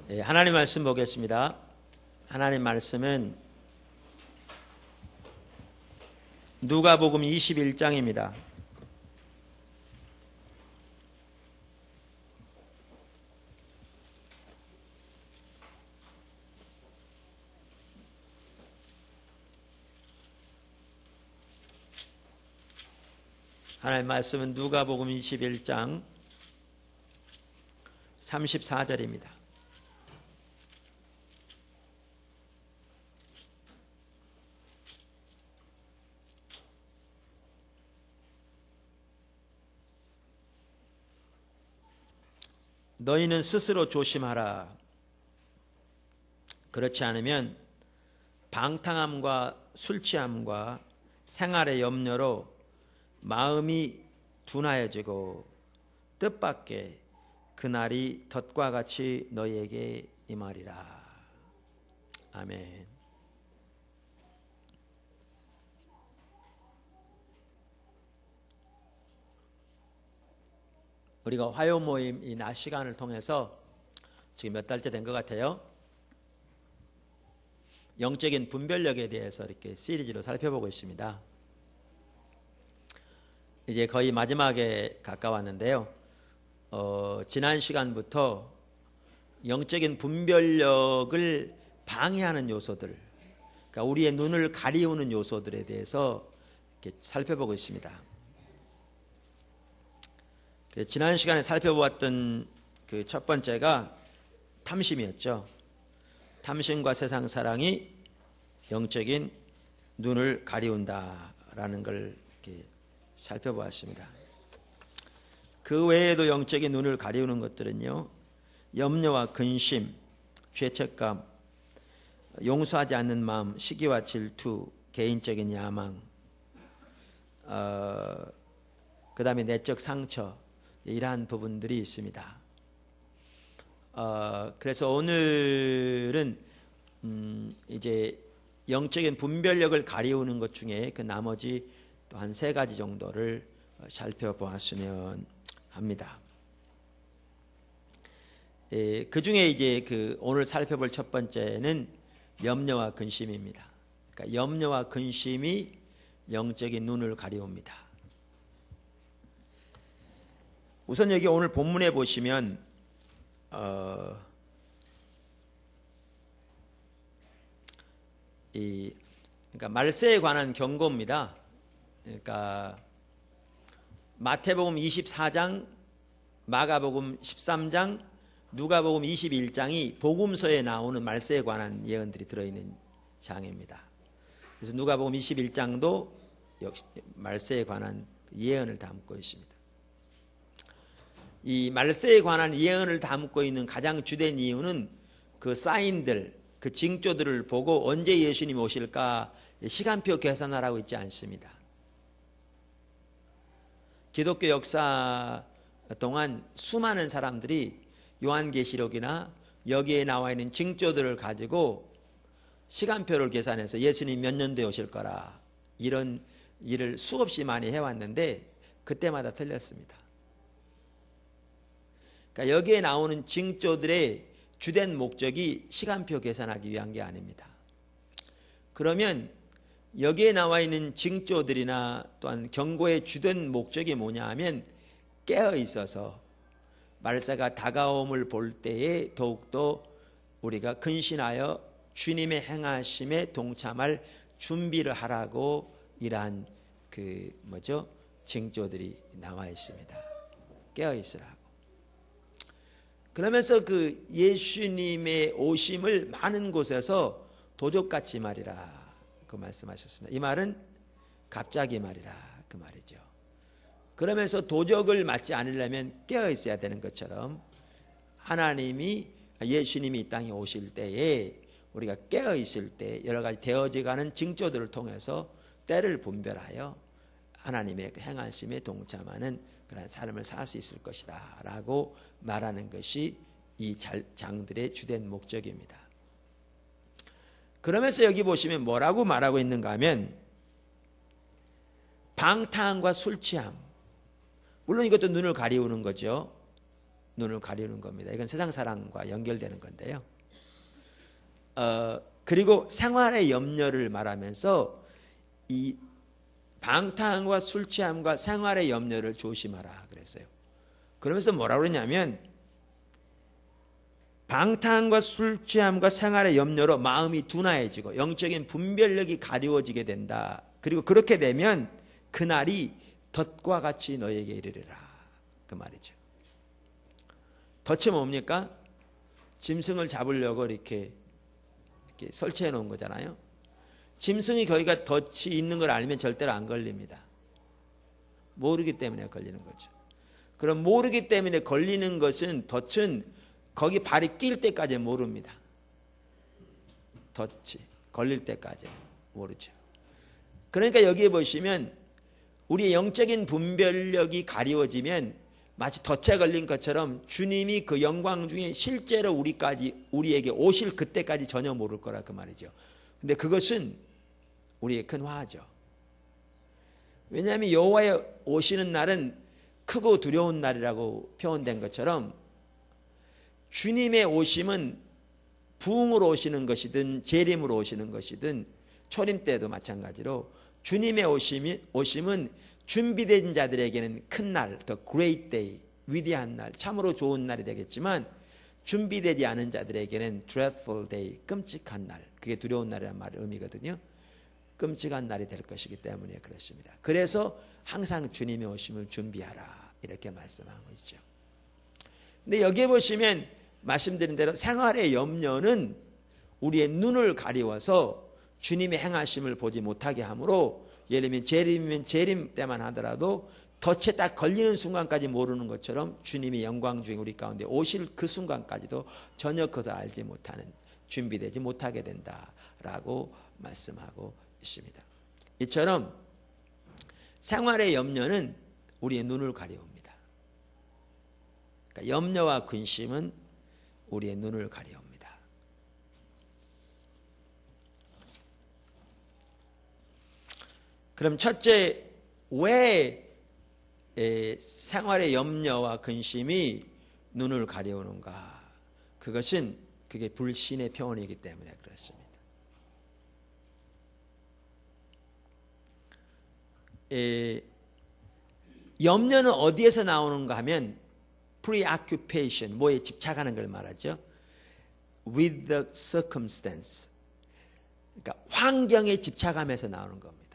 하나님 말씀 보겠습니다. 하나님 말씀은 누가복음 21장입니다. 하나님 말씀은 누가복음 21장 34절입니다. 너희는 스스로 조심하라. 그렇지 않으면 방탕함과 술취함과 생활의 염려로 마음이 둔하여지고 뜻밖의 그날이 덫과 같이 너희에게 임하리라. 아멘. 우리가 화요 모임 이 낮 시간을 통해서 지금 몇 달째 된 것 같아요. 영적인 분별력에 대해서 이렇게 시리즈로 살펴보고 있습니다. 이제 거의 마지막에 가까웠는데요. 지난 시간부터 영적인 분별력을 방해하는 요소들, 그러니까 우리의 눈을 가리우는 요소들에 대해서 이렇게 살펴보고 있습니다. 지난 시간에 살펴보았던 그 첫 번째가 탐심이었죠. 탐심과 세상 사랑이 영적인 눈을 가리운다라는 걸 이렇게 살펴보았습니다. 그 외에도 영적인 눈을 가리우는 것들은요, 염려와 근심, 죄책감, 용서하지 않는 마음, 시기와 질투, 개인적인 야망, 그 다음에 내적 상처, 이러한 부분들이 있습니다. 그래서 오늘은 이제 영적인 분별력을 가리우는 것 중에 그 나머지 또 한 3가지 정도를 살펴보았으면 합니다. 그 중에 이제 그 오늘 살펴볼 첫 번째는 염려와 근심입니다. 그러니까 염려와 근심이 영적인 눈을 가리웁니다. 우선 여기 오늘 본문에 보시면 그러니까 말세에 관한 경고입니다. 그러니까 마태복음 24장, 마가복음 13장, 누가복음 21장이 복음서에 나오는 말세에 관한 예언들이 들어있는 장입니다. 그래서 누가복음 21장도 역시 말세에 관한 예언을 담고 있습니다. 이 말세에 관한 예언을 담고 있는 가장 주된 이유는 그 사인들, 그 징조들을 보고 언제 예수님이 오실까 시간표 계산하라고 있지 않습니다. 기독교 역사 동안 수많은 사람들이 요한계시록이나 여기에 나와 있는 징조들을 가지고 시간표를 계산해서 예수님이 몇 년도에 오실 거라 이런 일을 수없이 많이 해왔는데 그때마다 틀렸습니다. 그러니까 여기에 나오는 징조들의 주된 목적이 시간표 계산하기 위한 게 아닙니다. 그러면 여기에 나와 있는 징조들이나 또한 경고의 주된 목적이 뭐냐 하면 깨어 있어서 말세가 다가옴을 볼 때에 더욱더 우리가 근신하여 주님의 행하심에 동참할 준비를 하라고 이러한 징조들이 나와 있습니다. 깨어 있으라고. 그러면서 그 예수님의 오심을 많은 곳에서 도적같이 말이라 그 말씀하셨습니다. 이 말은 갑자기 말이라 그 말이죠. 그러면서 도적을 맞지 않으려면 깨어 있어야 되는 것처럼 하나님이 예수님이 이 땅에 오실 때에 우리가 깨어 있을 때 여러 가지 되어져가는 징조들을 통해서 때를 분별하여 하나님의 행하심에 동참하는 그런 삶을 살 수 있을 것이다 라고 말하는 것이 이 장들의 주된 목적입니다. 그러면서 여기 보시면 뭐라고 말하고 있는가 하면 방탕과 술취함, 물론 이것도 눈을 가리우는 거죠. 눈을 가리우는 겁니다. 이건 세상 사랑과 연결되는 건데요. 그리고 생활의 염려를 말하면서 이 방탕과 술 취함과 생활의 염려를 조심하라 그랬어요. 그러면서 뭐라고 그러냐면 방탕과 술 취함과 생활의 염려로 마음이 둔화해지고 영적인 분별력이 가리워지게 된다. 그리고 그렇게 되면 그날이 덫과 같이 너에게 이르리라. 그 말이죠. 덫이 뭡니까? 짐승을 잡으려고 이렇게 설치해 놓은 거잖아요. 짐승이 거기가 덫이 있는 걸 알면 절대로 안 걸립니다. 모르기 때문에 걸리는 거죠. 그럼 모르기 때문에 걸리는 것은 덫은 거기 발이 낄 때까지 모릅니다. 덫이 걸릴 때까지 모르죠. 그러니까 여기에 보시면 우리의 영적인 분별력이 가리워지면 마치 덫에 걸린 것처럼 주님이 그 영광 중에 실제로 우리에게 오실 그때까지 전혀 모를 거라 그 말이죠. 근데 그것은 우리의 큰 화죠. 왜냐하면 여호와의 오시는 날은 크고 두려운 날이라고 표현된 것처럼 주님의 오심은 부흥으로 오시는 것이든 재림으로 오시는 것이든 초림 때도 마찬가지로 주님의 오심은 준비된 자들에게는 큰 날, the great day, 위대한 날, 참으로 좋은 날이 되겠지만 준비되지 않은 자들에게는 dreadful day, 끔찍한 날, 그게 두려운 날이라는 말의 의미거든요. 끔찍한 날이 될 것이기 때문에 그렇습니다. 그래서 항상 주님의 오심을 준비하라 이렇게 말씀하고 있죠. 근데 여기에 보시면 말씀드린 대로 생활의 염려는 우리의 눈을 가리워서 주님의 행하심을 보지 못하게 하므로 예를 들면 재림이면 재림 때만 하더라도 덫에 딱 걸리는 순간까지 모르는 것처럼 주님의 영광 중에 우리 가운데 오실 그 순간까지도 전혀 그것을 알지 못하는 준비되지 못하게 된다라고 말씀하고 있습니다. 이처럼 생활의 염려는 우리의 눈을 가리웁니다. 그러니까 염려와 근심은 우리의 눈을 가리웁니다. 그럼 첫째, 왜 생활의 염려와 근심이 눈을 가려우는가? 그게 불신의 표현이기 때문에 그렇습니다. 염려는 어디에서 나오는가 하면 preoccupation, 뭐에 집착하는 걸 말하죠. with the circumstance, 그러니까 환경에 집착하면서 나오는 겁니다.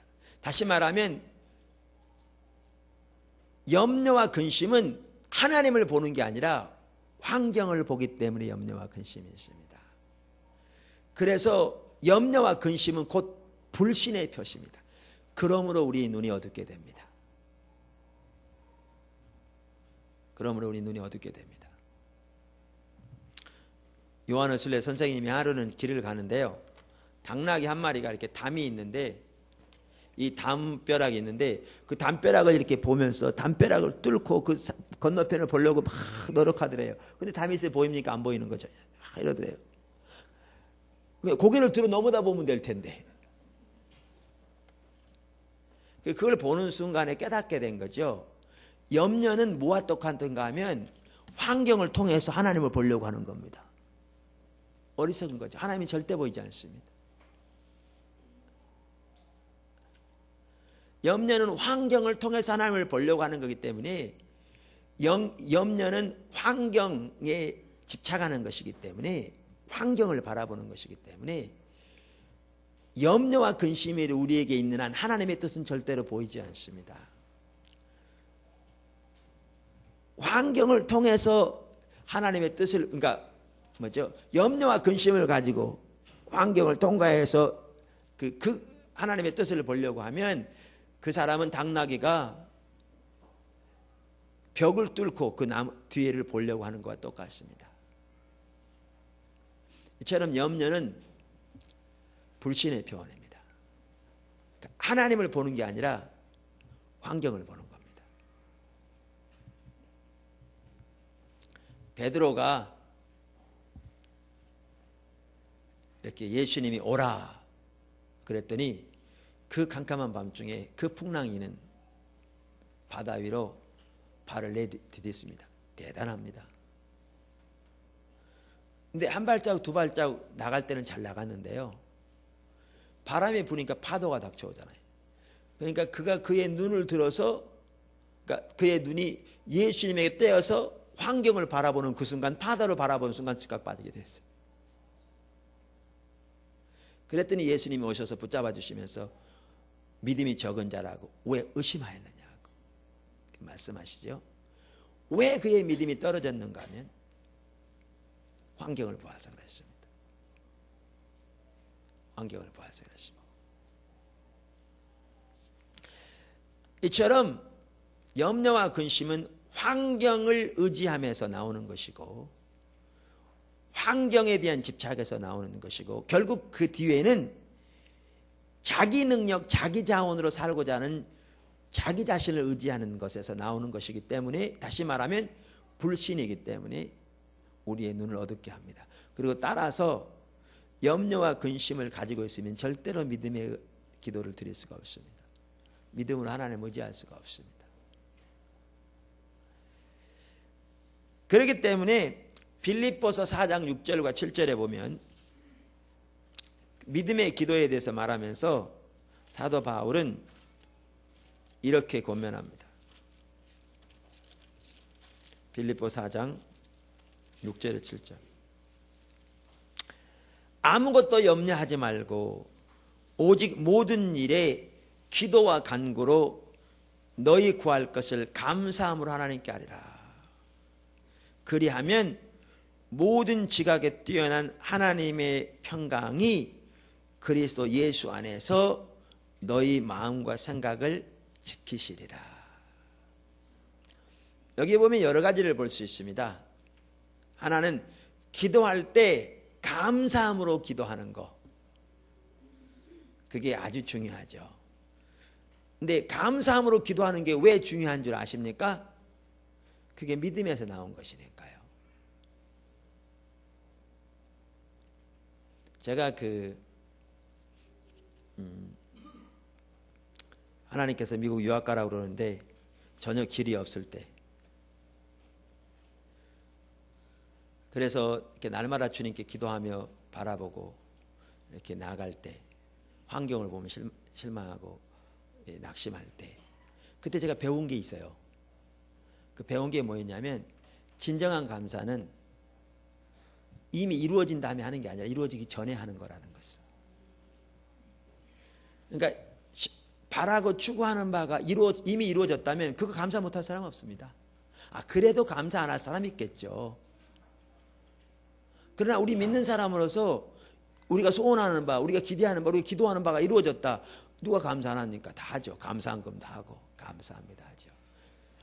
다시 말하면 염려와 근심은 하나님을 보는 게 아니라 환경을 보기 때문에 염려와 근심이 있습니다. 그래서 염려와 근심은 곧 불신의 표시입니다. 그러므로 우리 눈이 어둡게 됩니다. 요한의술래 선생님이 하루는 길을 가는데요. 당나귀 한 마리가 이렇게 담이 있는데 이 담벼락이 있는데 그 담벼락을 이렇게 보면서 담벼락을 뚫고 그 건너편을 보려고 막 노력하더래요. 근데 담이 있어요. 보입니까? 안 보이는 거죠. 이러더래요. 고개를 들어 넘어다 보면 될 텐데. 그걸 보는 순간에 깨닫게 된 거죠. 염려는 뭐와 똑같은가 하면 환경을 통해서 하나님을 보려고 하는 겁니다. 어리석은 거죠. 하나님이 절대 보이지 않습니다. 염려는 환경을 통해서 하나님을 보려고 하는 거기 때문에 염려는 환경에 집착하는 것이기 때문에 환경을 바라보는 것이기 때문에 염려와 근심이 우리에게 있는 한 하나님의 뜻은 절대로 보이지 않습니다. 환경을 통해서 하나님의 뜻을, 그러니까 염려와 근심을 가지고 환경을 통과해서 그 하나님의 뜻을 보려고 하면 그 사람은 당나귀가 벽을 뚫고 그 나무 뒤에를 보려고 하는 것과 똑같습니다. 이처럼 염려는 불신의 표현입니다. 그러니까 하나님을 보는 게 아니라 환경을 보는 겁니다. 베드로가 이렇게 예수님이 오라 그랬더니 그 캄캄한 밤중에 그 풍랑이는 바다 위로 발을 내디뎠습니다. 대단합니다. 근데 한 발자국 두 발자국 나갈 때는 잘 나갔는데요. 바람이 부니까 파도가 닥쳐오잖아요. 그러니까 그가 그의 눈을 들어서, 그러니까 그의 눈이 예수님에게 떼어서 환경을 바라보는 그 순간, 파도를 바라보는 순간 즉각 빠지게 됐어요. 그랬더니 예수님이 오셔서 붙잡아 주시면서 믿음이 적은 자라고 왜 의심하였느냐고 말씀하시죠. 왜 그의 믿음이 떨어졌는가 하면 환경을 보아서 그랬습니다. 환경을 보아서 그랬습니다. 이처럼 염려와 근심은 환경을 의지하면서 나오는 것이고, 환경에 대한 집착에서 나오는 것이고, 결국 그 뒤에는 자기 능력, 자기 자원으로 살고자 하는 자기 자신을 의지하는 것에서 나오는 것이기 때문에, 다시 말하면 불신이기 때문에 우리의 눈을 어둡게 합니다. 그리고 따라서 염려와 근심을 가지고 있으면 절대로 믿음의 기도를 드릴 수가 없습니다. 믿음으로 하나님을 의지할 수가 없습니다. 그렇기 때문에 빌립보서 4장 6절과 7절에 보면 믿음의 기도에 대해서 말하면서 사도 바울은 이렇게 권면합니다. 빌립보 4장 6절에 7절. 아무것도 염려하지 말고 오직 모든 일에 기도와 간구로 너희 구할 것을 감사함으로 하나님께 하리라. 그리하면 모든 지각에 뛰어난 하나님의 평강이 그리스도 예수 안에서 너희 마음과 생각을 지키시리라. 여기 보면 여러 가지를 볼 수 있습니다. 하나는 기도할 때 감사함으로 기도하는 거. 그게 아주 중요하죠. 근데 감사함으로 기도하는 게 왜 중요한 줄 아십니까? 그게 믿음에서 나온 것이니까요. 제가 하나님께서 미국 유학 가라고 그러는데 전혀 길이 없을 때, 그래서 이렇게 날마다 주님께 기도하며 바라보고 이렇게 나아갈 때, 환경을 보면 실망하고 낙심할 때, 그때 제가 배운 게 있어요. 그 배운 게 뭐였냐면, 진정한 감사는 이미 이루어진 다음에 하는 게 아니라 이루어지기 전에 하는 거라는 것을. 그러니까 바라고 추구하는 바가 이미 이루어졌다면 그거 감사 못할 사람 없습니다. 그래도 감사 안 할 사람 있겠죠. 그러나 우리 믿는 사람으로서 우리가 소원하는 바, 우리가 기대하는 바, 우리가 기도하는 바가 이루어졌다. 누가 감사 안 합니까? 다 하죠. 감사한금 다 하고 감사합니다 하죠.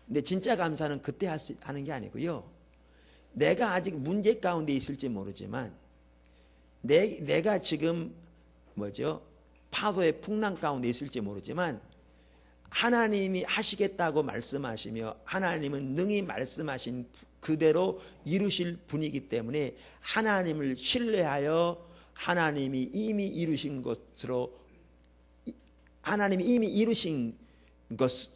근데 진짜 감사는 그때 하는 게 아니고요. 내가 아직 문제 가운데 있을지 모르지만 내가 지금 파도의 풍랑 가운데 있을지 모르지만 하나님이 하시겠다고 말씀하시며 하나님은 능히 말씀하신 그대로 이루실 분이기 때문에 하나님을 신뢰하여 하나님이 이미 이루신 것으로, 하나님이 이미 이루신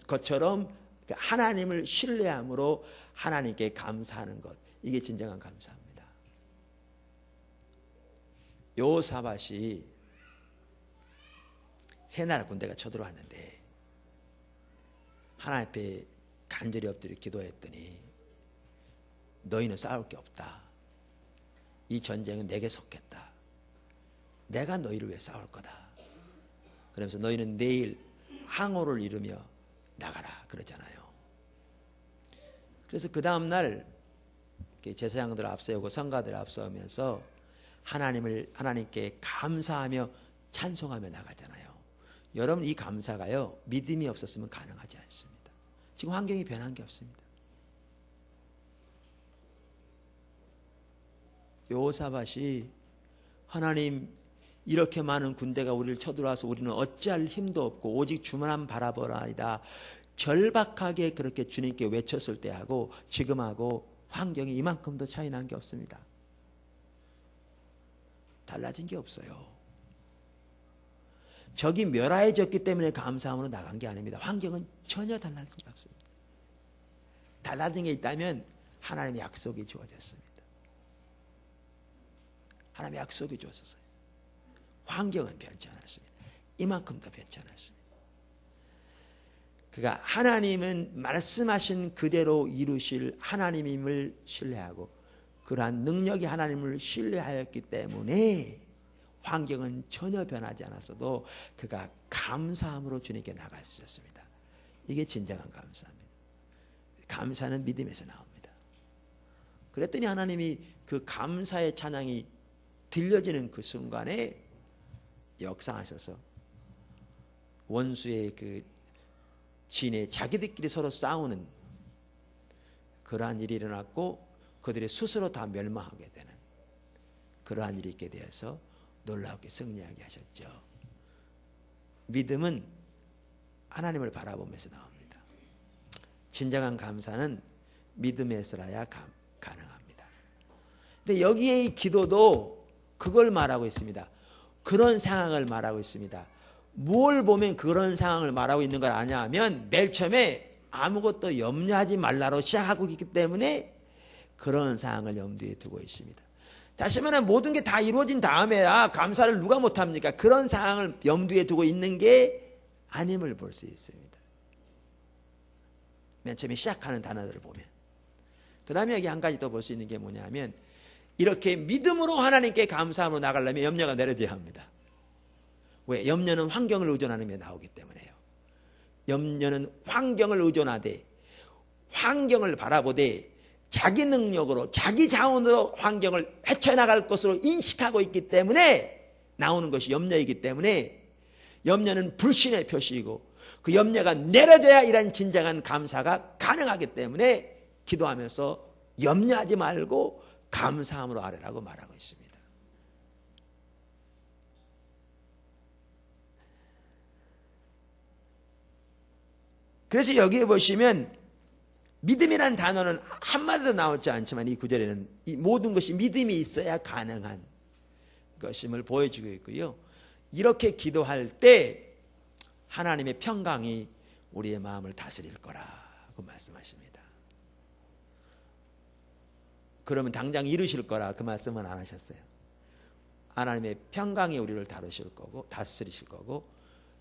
것처럼 하나님을 신뢰함으로 하나님께 감사하는 것, 이게 진정한 감사입니다. 여호사밧이 세 나라 군대가 쳐들어왔는데 하나님 앞에 간절히 엎드려 기도했더니 너희는 싸울 게 없다. 이 전쟁은 내게 속했다. 내가 너희를 위해 싸울 거다. 그러면서 너희는 내일 항오를 이루며 나가라 그러잖아요. 그래서 그 다음날 제사장들을 앞세우고 성가들을 앞세우면서 하나님께 감사하며 찬송하며 나가잖아요. 여러분, 이 감사가요, 믿음이 없었으면 가능하지 않습니다. 지금 환경이 변한 게 없습니다. 여호사밧이 하나님, 이렇게 많은 군대가 우리를 쳐들어와서 우리는 어찌할 힘도 없고 오직 주만 바라보라이다, 절박하게 그렇게 주님께 외쳤을 때하고 지금하고 환경이 이만큼도 차이 난 게 없습니다. 달라진 게 없어요. 적이 멸하해졌기 때문에 감사함으로 나간 게 아닙니다. 환경은 전혀 달라진 게 없습니다. 달라진 게 있다면 하나님의 약속이 주어졌습니다. 하나님의 약속이 주었었어요. 환경은 변치 않았습니다. 이만큼도 변치 않았습니다. 그가 하나님은 말씀하신 그대로 이루실 하나님임을 신뢰하고 그러한 능력이 하나님을 신뢰하였기 때문에 환경은 전혀 변하지 않았어도 그가 감사함으로 주님께 나갈 수 있었습니다. 이게 진정한 감사입니다. 감사는 믿음에서 나옵니다. 그랬더니 하나님이 그 감사의 찬양이 들려지는 그 순간에 역사하셔서 원수의 그 진에 자기들끼리 서로 싸우는 그러한 일이 일어났고 그들이 스스로 다 멸망하게 되는 그러한 일이 있게 되어서 놀랍게 승리하게 하셨죠. 믿음은 하나님을 바라보면서 나옵니다. 진정한 감사는 믿음에서라야 가능합니다. 근데 여기에 이 기도도 그걸 말하고 있습니다. 그런 상황을 말하고 있습니다. 뭘 보면 그런 상황을 말하고 있는 걸 아냐 하면 맨 처음에 아무것도 염려하지 말라로 시작하고 있기 때문에 그런 상황을 염두에 두고 있습니다. 다시 말하면 모든 게 다 이루어진 다음에야 감사를 누가 못합니까? 그런 상황을 염두에 두고 있는 게 아님을 볼 수 있습니다. 맨 처음에 시작하는 단어들을 보면. 그 다음에 여기 한 가지 더 볼 수 있는 게 뭐냐 하면 이렇게 믿음으로 하나님께 감사함으로 나가려면 염려가 내려져야 합니다. 왜? 염려는 환경을 의존하는 게 나오기 때문에요. 염려는 환경을 의존하되 환경을 바라보되 자기 능력으로 자기 자원으로 환경을 헤쳐나갈 것으로 인식하고 있기 때문에 나오는 것이 염려이기 때문에 염려는 불신의 표시이고 그 염려가 내려져야 이런 진정한 감사가 가능하기 때문에 기도하면서 염려하지 말고 감사함으로 아뢰라고 말하고 있습니다. 그래서 여기에 보시면 믿음이라는 단어는 한마디도 나오지 않지만 이 구절에는 이 모든 것이 믿음이 있어야 가능한 것임을 보여주고 있고요. 이렇게 기도할 때 하나님의 평강이 우리의 마음을 다스릴 거라고 말씀하십니다. 그러면 당장 이루실 거라 그 말씀은 안 하셨어요. 하나님의 평강이 우리를 다루실 거고 다스리실 거고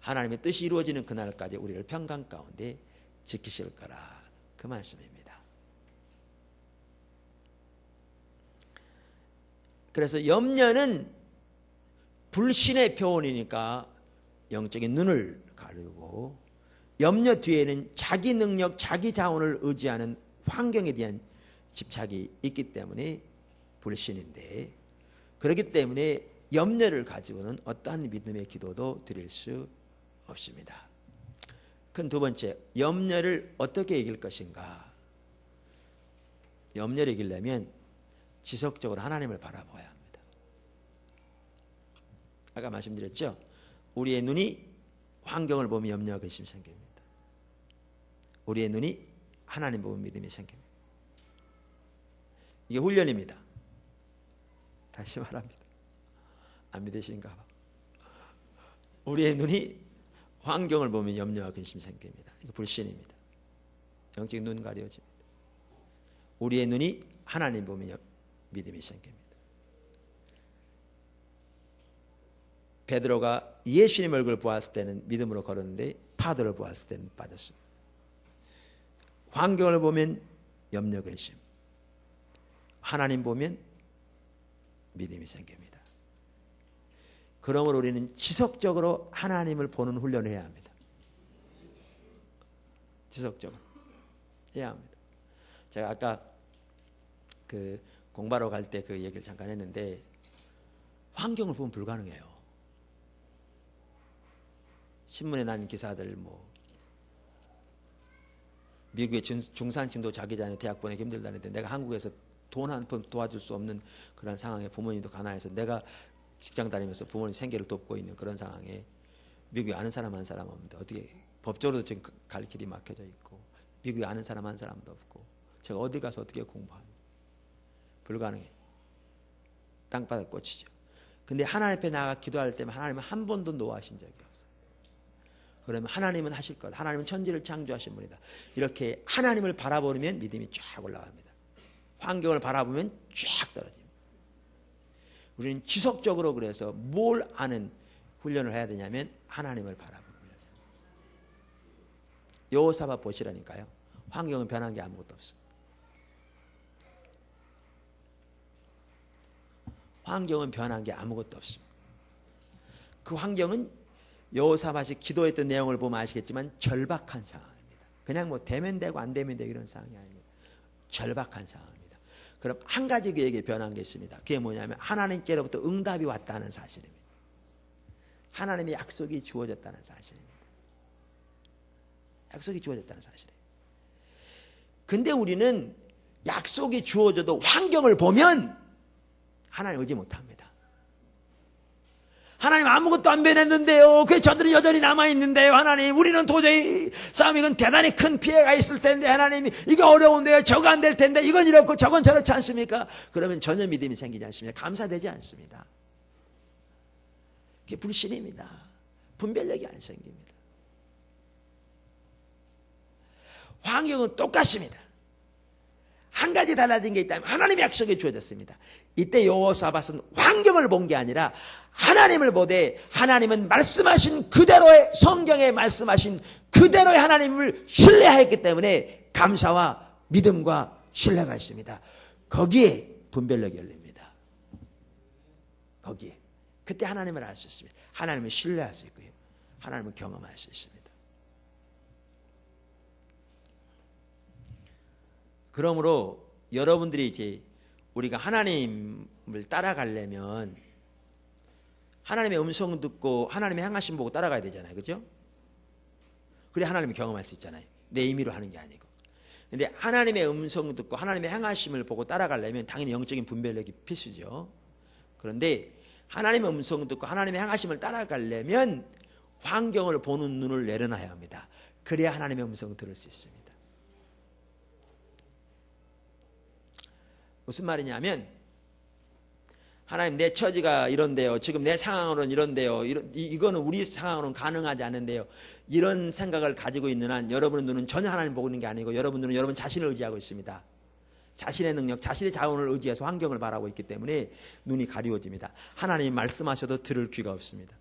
하나님의 뜻이 이루어지는 그날까지 우리를 평강 가운데 지키실 거라 그 말씀입니다. 그래서 염려는 불신의 표현이니까 영적인 눈을 가리고 염려 뒤에는 자기 능력, 자기 자원을 의지하는 환경에 대한 집착이 있기 때문에 불신인데 그렇기 때문에 염려를 가지고는 어떠한 믿음의 기도도 드릴 수 없습니다. 큰 두 번째, 염려를 어떻게 이길 것인가? 염려를 이기려면 지속적으로 하나님을 바라봐야 합니다. 아까 말씀드렸죠? 우리의 눈이 환경을 보면 염려와 근심이 생깁니다. 우리의 눈이 하나님 보면 믿음이 생깁니다. 이게 훈련입니다. 다시 말합니다. 안 믿으신가 봐. 우리의 눈이 환경을 보면 염려와 근심이 생깁니다. 이거 불신입니다. 영적인 눈 가려집니다. 우리의 눈이 하나님 보면 믿음이 생깁니다. 베드로가 예수님 얼굴을 보았을 때는 믿음으로 걸었는데 파도를 보았을 때는 빠졌습니다. 환경을 보면 염려 근심, 하나님 보면 믿음이 생깁니다. 그러므로 우리는 지속적으로 하나님을 보는 훈련을 해야 합니다. 지속적으로 해야 합니다. 제가 아까 그 공부하러 갈 때 그 얘기를 잠깐 했는데 환경을 보면 불가능해요. 신문에 난 기사들 뭐 미국의 중산층도 자기 자녀 대학 보내기 힘들다는데 내가 한국에서 돈 한 푼 도와줄 수 없는 그런 상황에 부모님도 가난해서 내가 직장 다니면서 부모님 생계를 돕고 있는 그런 상황에 미국에 아는 사람 한 사람 없는데 어떻게 법적으로도 지금 갈 길이 막혀져 있고 미국에 아는 사람 한 사람도 없고 제가 어디 가서 어떻게 공부합니까? 불가능해. 땅바닥 꽂히죠. 근데 하나님 앞에 나가 기도할 때면 하나님은 한 번도 노하신 적이 없어요. 그러면 하나님은 하실 것. 하나님은 천지를 창조하신 분이다. 이렇게 하나님을 바라보면 믿음이 쫙 올라갑니다. 환경을 바라보면 쫙 떨어집니다. 우리는 지속적으로 그래서 뭘 아는 훈련을 해야 되냐면 하나님을 바라보는 거예요. 여호사밧 보시라니까요. 환경은 변한 게 아무것도 없어요. 환경은 변한 게 아무것도 없습니다. 그 환경은 여호사밧이 기도했던 내용을 보면 아시겠지만 절박한 상황입니다. 그냥 뭐 되면 되고 안 되면 되고 이런 상황이 아닙니다. 절박한 상황입니다. 그럼 한 가지 그에게 변한 게 있습니다. 그게 뭐냐면 하나님께로부터 응답이 왔다는 사실입니다. 하나님의 약속이 주어졌다는 사실입니다. 약속이 주어졌다는 사실이에요. 근데 우리는 약속이 주어져도 환경을 보면 하나님 의지 못합니다. 하나님 아무것도 안 변했는데요. 그 저들은 여전히 남아있는데요. 하나님 우리는 도저히 싸움이건 대단히 큰 피해가 있을 텐데 하나님 이게 어려운데요. 저거 안 될 텐데 이건 이렇고 저건 저렇지 않습니까? 그러면 전혀 믿음이 생기지 않습니다. 감사되지 않습니다. 그게 불신입니다. 분별력이 안 생깁니다. 환경은 똑같습니다. 한 가지 달라진 게 있다면 하나님의 약속이 주어졌습니다. 이때 여호사밧은 환경을 본 게 아니라 하나님을 보되 하나님은 말씀하신 그대로의 성경에 말씀하신 그대로의 하나님을 신뢰하였기 때문에 감사와 믿음과 신뢰가 있습니다. 거기에 분별력이 열립니다. 거기에. 그때 하나님을 알 수 있습니다. 하나님을 신뢰할 수 있고요. 하나님을 경험할 수 있습니다. 그러므로 여러분들이 이제 우리가 하나님을 따라가려면 하나님의 음성 듣고 하나님의 향하심 보고 따라가야 되잖아요. 그죠? 그래 하나님을 경험할 수 있잖아요. 내 임의로 하는 게 아니고. 근데 하나님의 음성 듣고 하나님의 향하심을 보고 따라가려면 당연히 영적인 분별력이 필수죠. 그런데 하나님의 음성 듣고 하나님의 향하심을 따라가려면 환경을 보는 눈을 내려놔야 합니다. 그래야 하나님의 음성을 들을 수 있습니다. 무슨 말이냐면 하나님 내 처지가 이런데요. 지금 내 상황으로는 이런데요. 이거는 우리 상황으로는 가능하지 않은데요. 이런 생각을 가지고 있는 한 여러분의 눈은 전혀 하나님 보고 있는 게 아니고 여러분 눈은 여러분 자신을 의지하고 있습니다. 자신의 능력, 자신의 자원을 의지해서 환경을 바라고 있기 때문에 눈이 가리워집니다. 하나님이 말씀하셔도 들을 귀가 없습니다.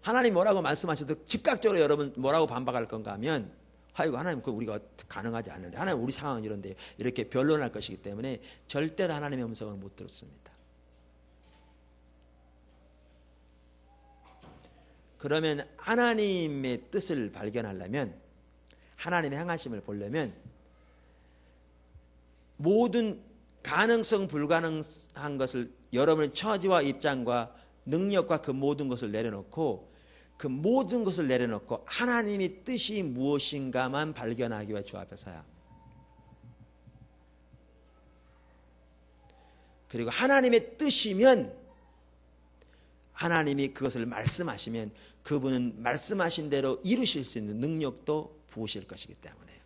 하나님 뭐라고 말씀하셔도 즉각적으로 여러분 뭐라고 반박할 건가 하면 아이고 하나님 그 우리가 가능하지 않는데 하나님 우리 상황은 이런데 이렇게 변론할 것이기 때문에 절대로 하나님의 음성을 못 들었습니다. 그러면 하나님의 뜻을 발견하려면 하나님의 향하심을 보려면 모든 가능성 불가능한 것을 여러분의 처지와 입장과 능력과 그 모든 것을 내려놓고 그 모든 것을 내려놓고 하나님의 뜻이 무엇인가만 발견하기 위해 주 앞에 서야 합니다. 그리고 하나님의 뜻이면 하나님이 그것을 말씀하시면 그분은 말씀하신 대로 이루실 수 있는 능력도 부으실 것이기 때문에요.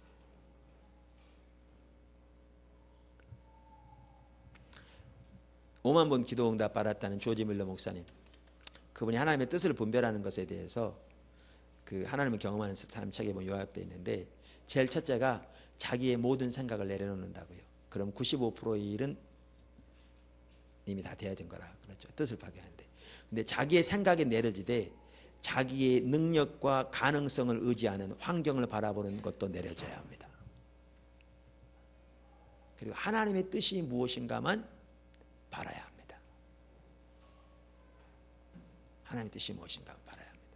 오만 번 기도 응답 받았다는 조지 밀러 목사님, 그분이 하나님의 뜻을 분별하는 것에 대해서 그 하나님을 경험하는 사람 책에 보면 요약되어 있는데 제일 첫째가 자기의 모든 생각을 내려놓는다고요. 그럼 95%의 일은 이미 다 되어진 거라 그렇죠. 뜻을 파괴하는데. 근데 자기의 생각이 내려지되 자기의 능력과 가능성을 의지하는 환경을 바라보는 것도 내려져야 합니다. 그리고 하나님의 뜻이 무엇인가만 바라야 합니다. 하나님의 뜻이 무엇인가 바라야 합니다.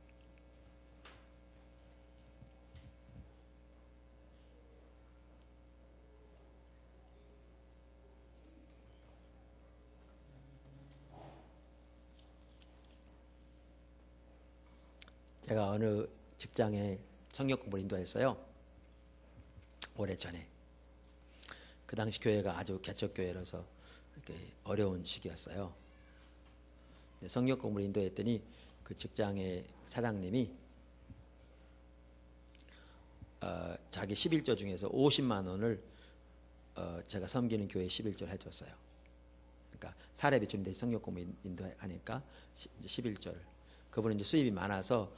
제가 어느 직장에 성경 공부를 인도했어요. 오래전에. 그 당시 교회가 아주 개척교회라서 이렇게 어려운 시기였어요. 성경 공부를 인도했더니 그 직장의 사장님이 자기 11조 중에서 50만 원을 제가 섬기는 교회에 11조를 해줬어요. 그러니까 사례비 주는데 성경 공부 인도하니까 11조를. 그분은 이제 수입이 많아서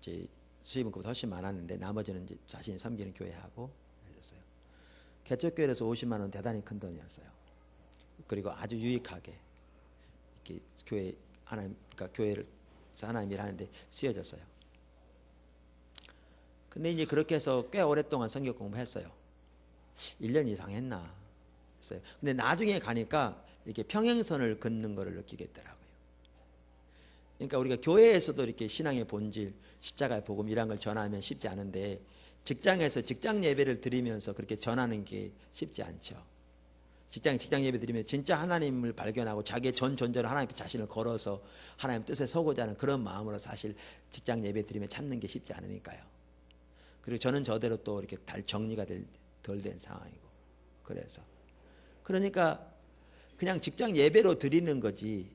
이제 수입은 그보다 훨씬 많았는데 나머지는 이제 자신이 섬기는 교회하고 해줬어요. 개척교회에서 50만 원 대단히 큰 돈이었어요. 그리고 아주 유익하게 이렇게 교회 하나님, 그러니까 교회를 하나님 일하는데 쓰여졌어요. 근데 이제 그렇게 해서 꽤 오랫동안 성경 공부했어요. 1년 이상 했나 했어요. 근데 나중에 가니까 이렇게 평행선을 긋는 거를 느끼겠더라고요. 그러니까 우리가 교회에서도 이렇게 신앙의 본질, 십자가의 복음 이런 걸 전하면 쉽지 않은데 직장에서 직장 예배를 드리면서 그렇게 전하는 게 쉽지 않죠. 직장 예배 드리면 진짜 하나님을 발견하고 자기의 전전전을 하나님께 자신을 걸어서 하나님 뜻에 서고자 하는 그런 마음으로 사실 직장 예배 드리면 찾는 게 쉽지 않으니까요. 그리고 저는 저대로 또 이렇게 정리가 덜 된 상황이고 그래서 그러니까 그냥 직장 예배로 드리는 거지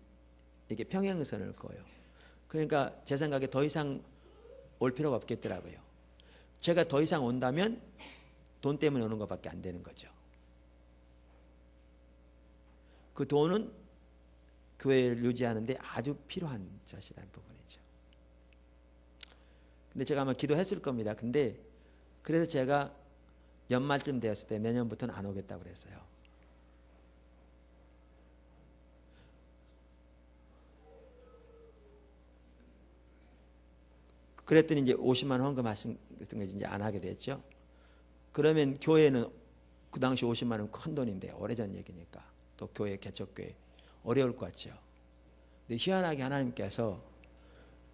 이렇게 평행선을 그어요. 그러니까 제 생각에 더 이상 올 필요가 없겠더라고요. 제가 더 이상 온다면 돈 때문에 오는 것밖에 안 되는 거죠. 그 돈은 교회를 유지하는데 아주 필요한 것이라는 부분이죠. 근데 제가 아마 기도했을 겁니다. 근데 그래서 제가 연말쯤 되었을 때 내년부터는 안 오겠다고 그랬어요. 그랬더니 이제 50만 원 헌금하신 거 이제 안 하게 됐죠. 그러면 교회는 그 당시 50만 원 큰 돈인데 오래전 얘기니까 또 교회 개척교회 어려울 것 같죠. 근데 희한하게 하나님께서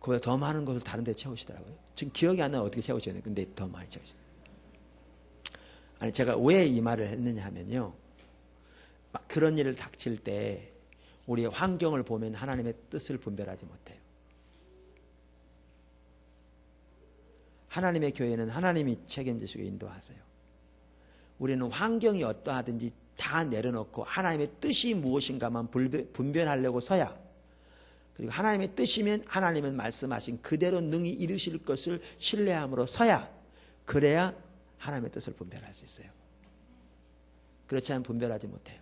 그보다 더 많은 것을 다른 데 채우시더라고요. 지금 기억이 안 나요. 어떻게 채우셨는지. 근데 더 많이 채우시더라고요. 아니 제가 왜 이 말을 했느냐 하면요. 막 그런 일을 닥칠 때 우리의 환경을 보면 하나님의 뜻을 분별하지 못해요. 하나님의 교회는 하나님이 책임지시고 인도하세요. 우리는 환경이 어떠하든지 다 내려놓고 하나님의 뜻이 무엇인가만 분별하려고 서야, 그리고 하나님의 뜻이면 하나님은 말씀하신 그대로 능히 이루실 것을 신뢰함으로 서야, 그래야 하나님의 뜻을 분별할 수 있어요. 그렇지 않으면 분별하지 못해요.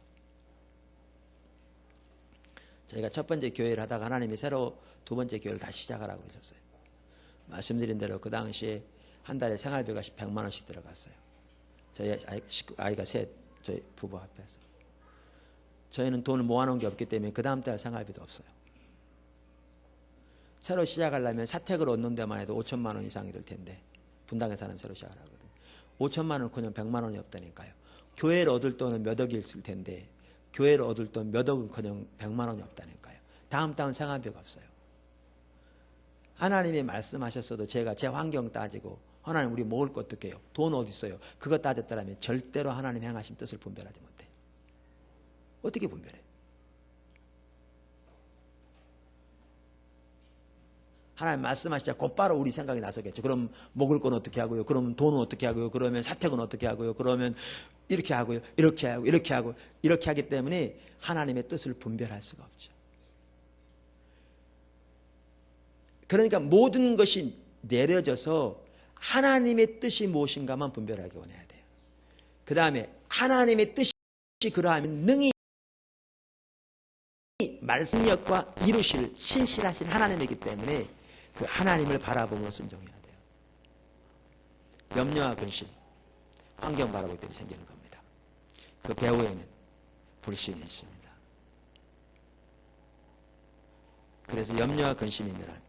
저희가 첫 번째 교회를 하다가 하나님이 새로 두 번째 교회를 다시 시작하라고 그러셨어요. 말씀드린 대로 그 당시에 한 달에 생활비가 100만 원씩 들어갔어요. 저희 아이가 셋, 저희 부부 앞에서. 저희는 돈을 모아놓은 게 없기 때문에 그 다음 달 생활비도 없어요. 새로 시작하려면 사택을 얻는 데만 해도 5천만 원 이상이 될 텐데, 분당에 사람 새로 시작을 하거든요. 5천만 원 그냥 100만 원이 없다니까요. 교회를 얻을 돈은 몇 억이 있을 텐데 교회를 얻을 돈 몇 억은 그냥 100만 원이 없다니까요. 다음 달은 생활비가 없어요. 하나님이 말씀하셨어도 제가 제 환경 따지고 하나님 우리 먹을 거 어떻게 해요? 돈 어디 있어요? 그거 따졌다면 절대로 하나님 행하신 뜻을 분별하지 못해요. 어떻게 분별해요? 하나님 말씀하시자 곧바로 우리 생각이 나서겠죠. 그럼 먹을 건 어떻게 하고요? 그러면 돈은 어떻게 하고요? 그러면 사택은 어떻게 하고요? 그러면 이렇게 하고요. 이렇게 하고 이렇게 하고 이렇게 하기 때문에 하나님의 뜻을 분별할 수가 없죠. 그러니까 모든 것이 내려져서 하나님의 뜻이 무엇인가만 분별하게 원해야 돼요. 그 다음에 하나님의 뜻이 그러하면 능히 말씀력과 이루실 신실하신 하나님이기 때문에 그 하나님을 바라보며 순종해야 돼요. 염려와 근심, 환경 바라볼 때 생기는 겁니다. 그 배후에는 불신이 있습니다. 그래서 염려와 근심이 있는 한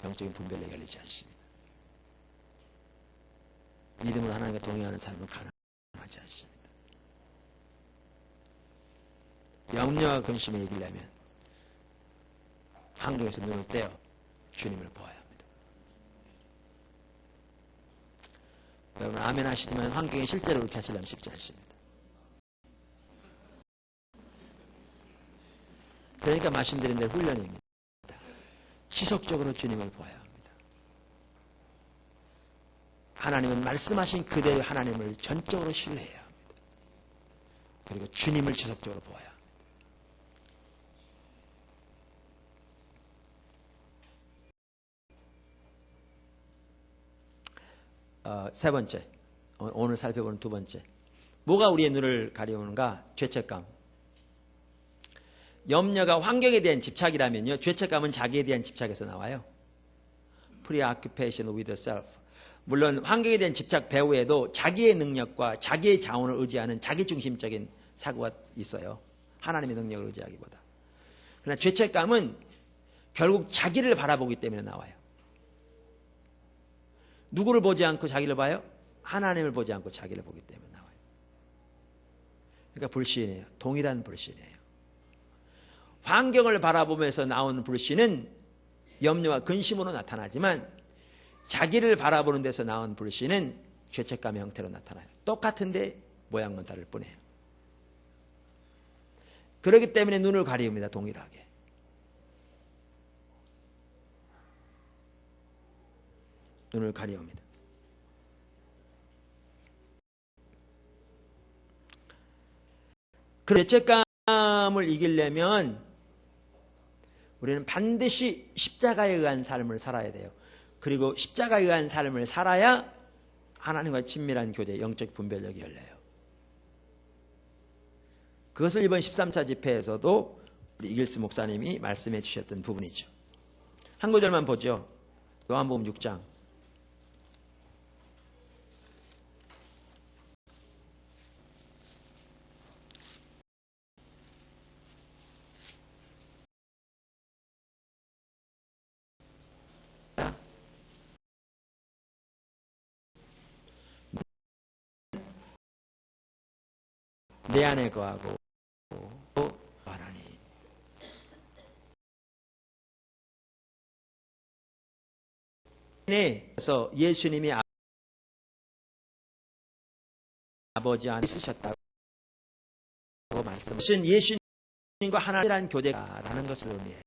영적인 분별력이 열리지 않습니다. 믿음으로 하나님과 동행하는 삶은 가능하지 않습니다. 염려와 근심을 이기려면 환경에서 눈을 떼어 주님을 보아야 합니다. 여러분 아멘 하시지만 환경이 실제로 그렇게 하시려면 쉽지 않습니다. 그러니까 말씀드린 대로 훈련입니다. 지속적으로 주님을 보아야 합니다. 하나님은 말씀하신 그대로 하나님을 전적으로 신뢰해야 합니다. 그리고 주님을 지속적으로 보아야 합니다. 세 번째, 오늘 살펴보는 두 번째, 뭐가 우리의 눈을 가려우는가? 죄책감. 염려가 환경에 대한 집착이라면요, 죄책감은 자기에 대한 집착에서 나와요. Preoccupation with self. 물론 환경에 대한 집착 배후에도 자기의 능력과 자기의 자원을 의지하는 자기중심적인 사고가 있어요. 하나님의 능력을 의지하기보다. 그러나 죄책감은 결국 자기를 바라보기 때문에 나와요. 누구를 보지 않고 자기를 봐요? 하나님을 보지 않고 자기를 보기 때문에 나와요. 그러니까 불신이에요. 동일한 불신이에요. 환경을 바라보면서 나오는 불신은 염려와 근심으로 나타나지만 자기를 바라보는 데서 나온 불신은 죄책감의 형태로 나타나요. 똑같은데 모양만 다를 뿐이에요. 그렇기 때문에 눈을 가리웁니다. 동일하게. 눈을 가리웁니다. 그 죄책감을 이기려면 우리는 반드시 십자가에 의한 삶을 살아야 돼요. 그리고 십자가에 의한 삶을 살아야 하나님과 친밀한 교제, 영적 분별력이 열려요. 그것을 이번 13차 집회에서도 우리 이길스 목사님이 말씀해 주셨던 부분이죠. 한 구절만 보죠. 요한복음 6장. 내 안에 거하고 하나니. 그래서 예수님이 아버지 안에 있으셨다고 말씀하신 예수님과 하나님이란 교제라는 것을 의미해요.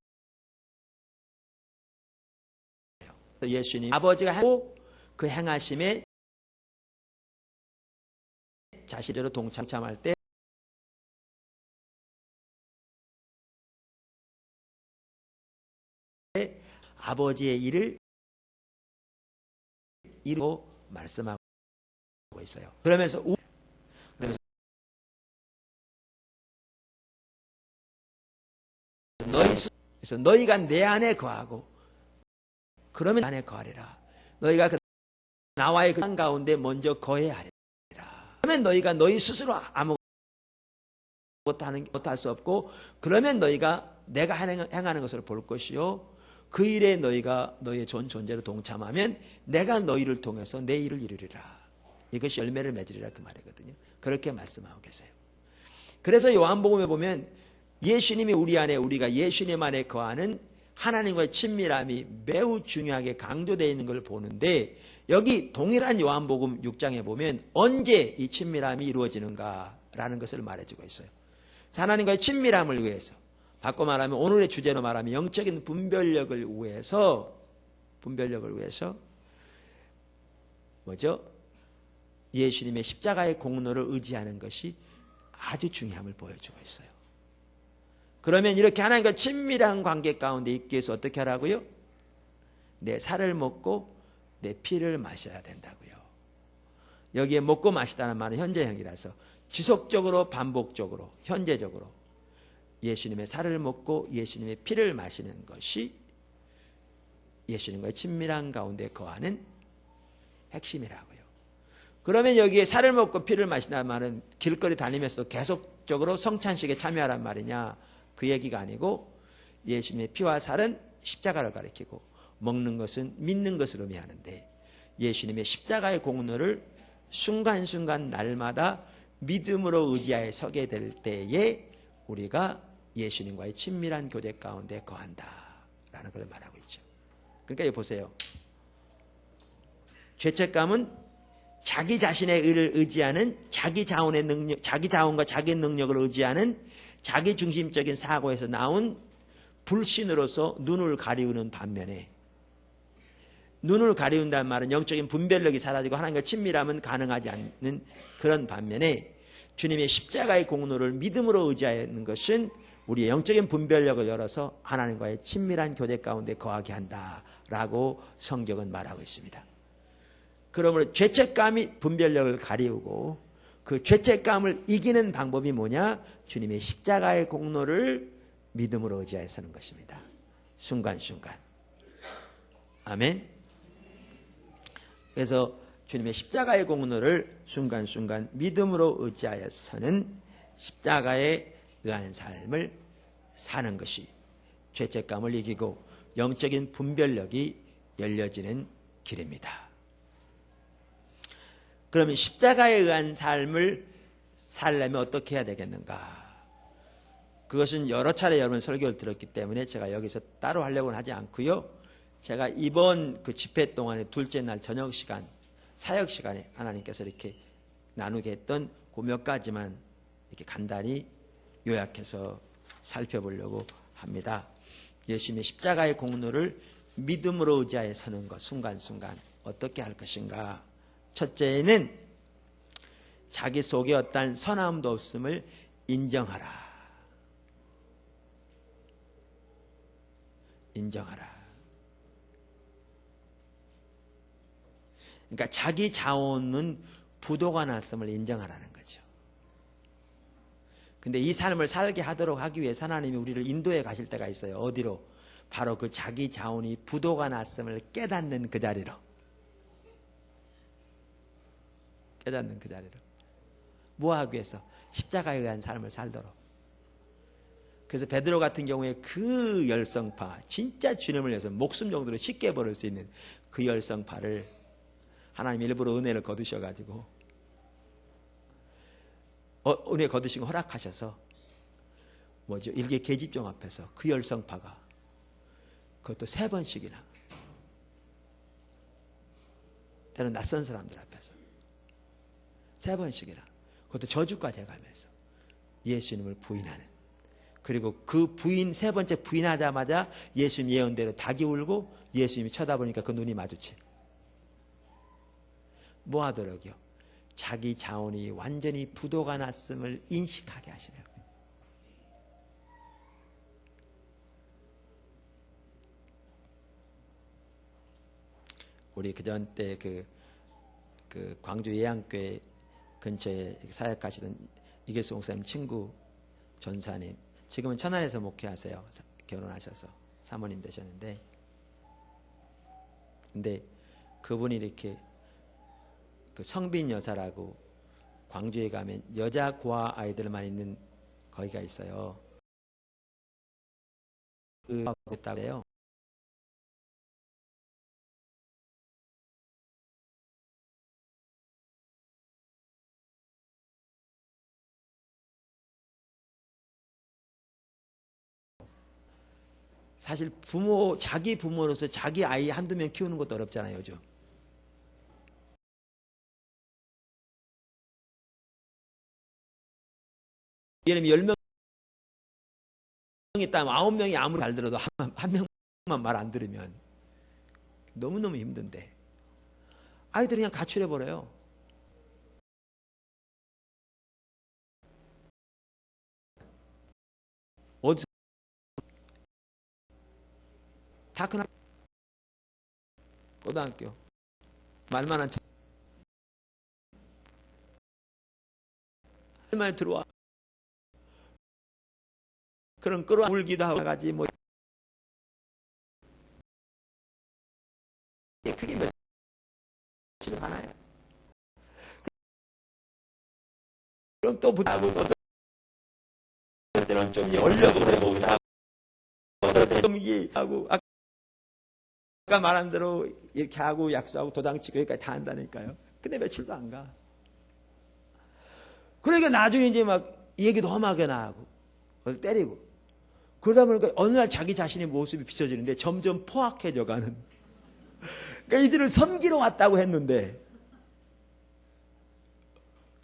예수님 아버지가 하고 그 행하심에 자신으로 동참할 때 아버지의 일을 이루고 말씀하고 있어요. 그러면서 너희가 내 안에 거하고 그러면 내 안에 거하리라. 너희가 나와의 그 가운데 먼저 거해야 하리라. 그러면 너희가 너희 스스로 아무것도 못할 수 없고 그러면 너희가 내가 행하는 것을 볼 것이요 그 일에 너희가 너희의 존재로 동참하면 내가 너희를 통해서 내 일을 이루리라. 이것이 열매를 맺으리라 그 말이거든요. 그렇게 말씀하고 계세요. 그래서 요한복음에 보면 예수님이 우리 안에 우리가 예수님 안에 거하는 하나님과의 친밀함이 매우 중요하게 강조되어 있는 걸 보는데 여기 동일한 요한복음 6장에 보면 언제 이 친밀함이 이루어지는가라는 것을 말해주고 있어요. 하나님과의 친밀함을 위해서 바꿔 말하면 오늘의 주제로 말하면 영적인 분별력을 위해서 뭐죠? 예수님의 십자가의 공로를 의지하는 것이 아주 중요함을 보여주고 있어요. 그러면 이렇게 하나님과 친밀한 관계 가운데 있기 위해서 어떻게 하라고요? 내 살을 먹고 내 피를 마셔야 된다고요. 여기에 먹고 마시다는 말은 현재형이라서 지속적으로 반복적으로 현재적으로 예수님의 살을 먹고 예수님의 피를 마시는 것이 예수님과의 친밀한 가운데 거하는 핵심이라고요. 그러면 여기에 살을 먹고 피를 마신다는 말은 길거리 다니면서도 계속적으로 성찬식에 참여하란 말이냐? 그 얘기가 아니고 예수님의 피와 살은 십자가를 가리키고 먹는 것은 믿는 것을 의미하는데 예수님의 십자가의 공로를 순간순간 날마다 믿음으로 의지하여 서게 될 때에 우리가 예수님과의 친밀한 교제 가운데 거한다라는 걸 말하고 있죠. 그러니까 여기 보세요. 죄책감은 자기 자신의 의를 의지하는 자기 자원의 능력, 자기 자원과 자기 능력을 의지하는 자기 중심적인 사고에서 나온 불신으로서 눈을 가리우는 반면에 눈을 가리운다는 말은 영적인 분별력이 사라지고 하나님과 친밀함은 가능하지 않는 그런 반면에 주님의 십자가의 공로를 믿음으로 의지하는 것은 우리의 영적인 분별력을 열어서 하나님과의 친밀한 교제 가운데 거하게 한다라고 성경은 말하고 있습니다. 그러므로 죄책감이 분별력을 가리우고 그 죄책감을 이기는 방법이 뭐냐? 주님의 십자가의 공로를 믿음으로 의지하여 서는 것입니다. 순간순간. 아멘. 그래서 주님의 십자가의 공로를 순간순간 믿음으로 의지하여 서는 십자가에 의한 삶을 사는 것이 죄책감을 이기고 영적인 분별력이 열려지는 길입니다. 그러면 십자가에 의한 삶을 살려면 어떻게 해야 되겠는가? 그것은 여러 차례 여러분 설교를 들었기 때문에 제가 여기서 따로 하려고는 하지 않고요. 제가 이번 그 집회 동안에 둘째 날 저녁 시간, 사역 시간에 하나님께서 이렇게 나누게 했던 그 몇 가지만 이렇게 간단히 요약해서 살펴보려고 합니다. 예수님의 십자가의 공로를 믿음으로 의지하여 서는 것, 순간순간 어떻게 할 것인가? 첫째는 자기 속에 어떠한 선함도 없음을 인정하라. 인정하라. 그러니까 자기 자원은 부도가 났음을 인정하라는 거죠. 근데 이 삶을 살게 하도록 하기 위해서 하나님이 우리를 인도해 가실 때가 있어요. 어디로? 바로 그 자기 자원이 부도가 났음을 깨닫는 그 자리로. 깨닫는 그 자리로. 뭐 하기 위해서? 십자가에 의한 삶을 살도록. 그래서 베드로 같은 경우에 그 열성파, 진짜 주님을 위해서 목숨 정도로 쉽게 버릴 수 있는 그 열성파를 하나님 일부러 은혜를 거두셔가지고 은혜 거두시고 허락하셔서 뭐죠? 일개 계집종 앞에서 그 열성파가 그것도 3번씩이나 때는 낯선 사람들 앞에서 3번씩이나 그것도 저주까지 해가면서 예수님을 부인하는, 그리고 그 부인 3번째 부인하자마자 예수님 예언대로 닭이 울고 예수님이 쳐다보니까 그 눈이 마주친. 뭐 하도록요? 자기 자원이 완전히 부도가 났음을 인식하게 하시네요. 우리 그전 때 그 광주 예양교회 근처에 사역하시던 이길수 목사님 친구 전사님, 지금은 천안에서 목회하세요. 결혼하셔서 사모님 되셨는데, 근데 그분이 이렇게 그 성빈 여사라고 광주에 가면 여자 고아 아이들만 있는 거기가 있어요. 그랬다고 해요. 사실 자기 부모로서 자기 아이 한두 명 키우는 것도 어렵잖아요, 요즘. 예를 들면 10명 있다면 9명이 아무리 잘 들어도 한 명만 말 안 들으면 너무너무 힘든데 아이들이 그냥 가출해버려요. 어디서 다 그냥 고등학교 말만 한 말 들어와 그런 끌어올기도 하고 가지 뭐 그게 며칠 하나요. 그럼 또 부담하고 또 때는 좀 열려고 그러고 좀 이게 하고 아까 말한 대로 이렇게 하고 약속하고 도장치고 여기까지 다 한다니까요. 근데 며칠도 안 가. 그러니까 나중에 이제 막 얘기도 험하게 나하고 때리고 그러다 보니까 어느 날 자기 자신의 모습이 비춰지는데 점점 포악해져 가는. 그러니까 이들을 섬기러 왔다고 했는데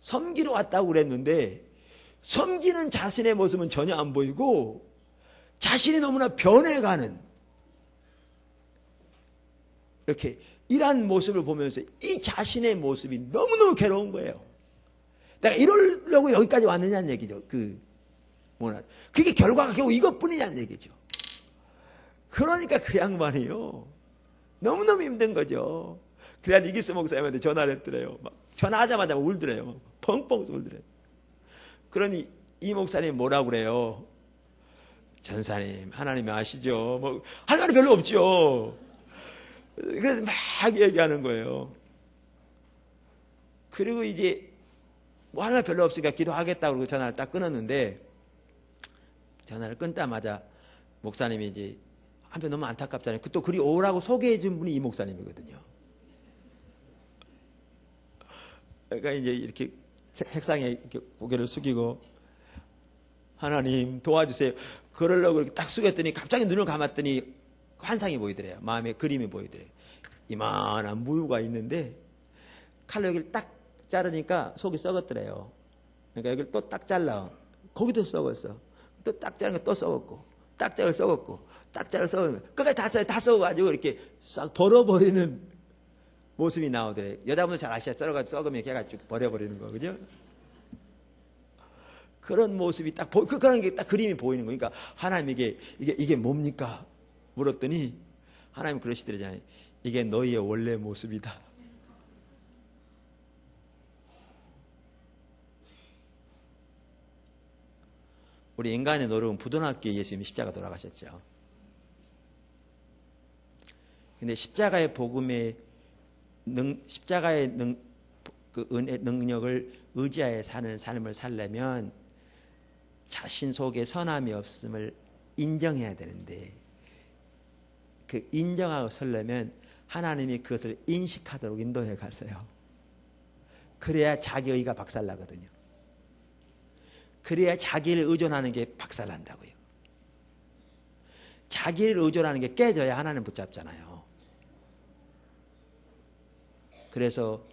섬기러 왔다고 그랬는데 섬기는 자신의 모습은 전혀 안 보이고 자신이 너무나 변해가는 이렇게 이러한 모습을 보면서 이 자신의 모습이 너무너무 괴로운 거예요. 내가 이러려고 여기까지 왔느냐는 얘기죠. 그게 결과가 겨우 이것뿐이냐는 얘기죠. 그러니까 그 양반이요. 너무너무 힘든 거죠. 그래야 이길수 목사님한테 전화를 했더래요. 막 전화하자마자 울더래요. 막 펑펑 울더래요. 그러니 이 목사님이 뭐라고 그래요? 전사님, 하나님이 아시죠? 뭐 할 말이 별로 없죠. 그래서 막 얘기하는 거예요. 그리고 이제 뭐 할 말 별로 없으니까 기도하겠다고 그러고 전화를 딱 끊었는데 전화를 끊자마자 목사님이 이제 한편 너무 안타깝잖아요. 또 그리 오라고 소개해 준 분이 이 목사님이거든요. 그러니까 이제 이렇게 책상에 이렇게 고개를 숙이고 하나님 도와주세요. 그러려고 이렇게 딱 숙였더니 갑자기 눈을 감았더니 환상이 보이더래요. 마음에 그림이 보이더래요. 이만한 무유가 있는데 칼로 여기를 딱 자르니까 속이 썩었더래요. 그러니까 여기를 또 딱 잘라. 거기도 썩었어. 또 딱 자르니까 또 썩었고, 딱 자르고 썩었고, 딱 자르고 썩었고, 끝까지 다 썩어가지고 이렇게 싹 벌어버리는 모습이 나오더래요. 여자분들 잘 아시죠? 썰어가지고 썩으면 걔가 쭉 버려버리는 거, 그죠? 그런 모습이 딱, 그런 게 딱 그림이 보이는 거예요. 그러니까 하나님에게 이게 뭡니까? 물었더니 하나님 그러시더래요. 이게 너희의 원래 모습이다. 우리 인간의 노력은 부도났기에 예수님이 십자가 돌아가셨죠. 근데 십자가의 복음의 십자가의 그 은혜 능력을 의지하여 사는 삶을 살려면 자신 속에 선함이 없음을 인정해야 되는데, 그 인정하고 살려면 하나님이 그것을 인식하도록 인도해 가세요. 그래야 자기의가 박살나거든요. 그래야 자기를 의존하는 게 박살난다고요. 자기를 의존하는 게 깨져야 하나님 붙잡잖아요. 그래서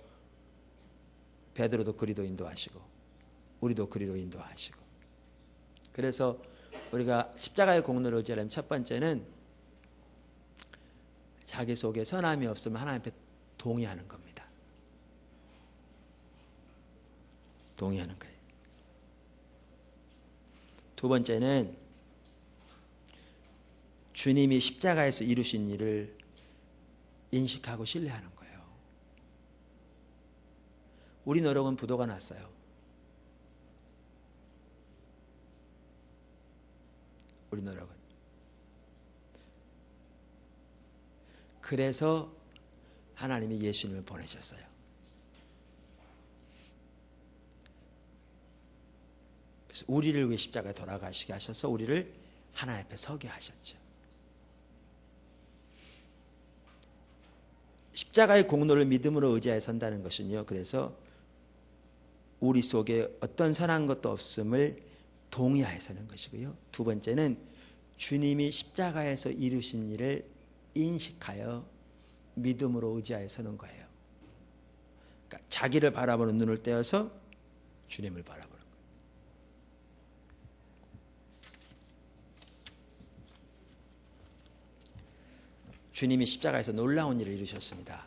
베드로도 그리로 인도하시고 우리도 그리로 인도하시고, 그래서 우리가 십자가의 공로를 의지하려면 첫 번째는 자기 속에 선함이 없으면 하나님 앞에 동의하는 겁니다. 동의하는 거예요. 두 번째는 주님이 십자가에서 이루신 일을 인식하고 신뢰하는 거예요. 우리 노력은 부도가 났어요. 우리 노력은. 그래서 하나님이 예수님을 보내셨어요. 그래서 우리를 위해 십자가에 돌아가시게 하셔서 우리를 하나님 앞에 서게 하셨죠. 십자가의 공로를 믿음으로 의지하여 선다는 것은요, 그래서 우리 속에 어떤 선한 것도 없음을 동의하여 서는 것이고요. 두 번째는 주님이 십자가에서 이루신 일을 인식하여 믿음으로 의지하여 서는 거예요. 그러니까 자기를 바라보는 눈을 떼어서 주님을 바라보는 거예요. 주님이 십자가에서 놀라운 일을 이루셨습니다.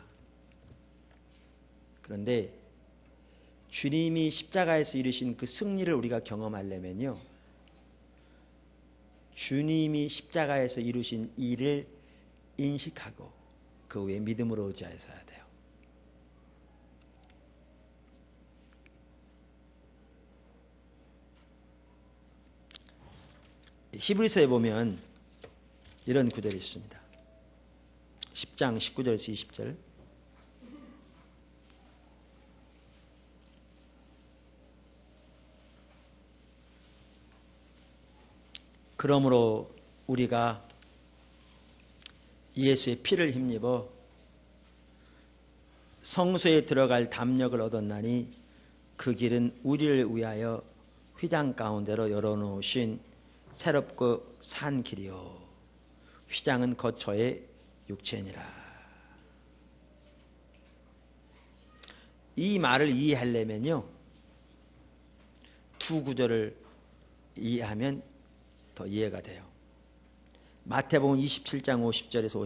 그런데 주님이 십자가에서 이루신 그 승리를 우리가 경험하려면요, 주님이 십자가에서 이루신 일을 인식하고 그 후에 믿음으로 의지하여 서야 돼요. 히브리서에 보면 이런 구절이 있습니다. 10장 19절에서 20절. 그러므로 우리가 예수의 피를 힘입어 성소에 들어갈 담력을 얻었나니 그 길은 우리를 위하여 휘장 가운데로 열어놓으신 새롭고 산 길이요 휘장은 거처의 육체니라. 이 말을 이해하려면요, 두 구절을 이해하면 더 이해가 돼요. 마태복음 27장 50절에서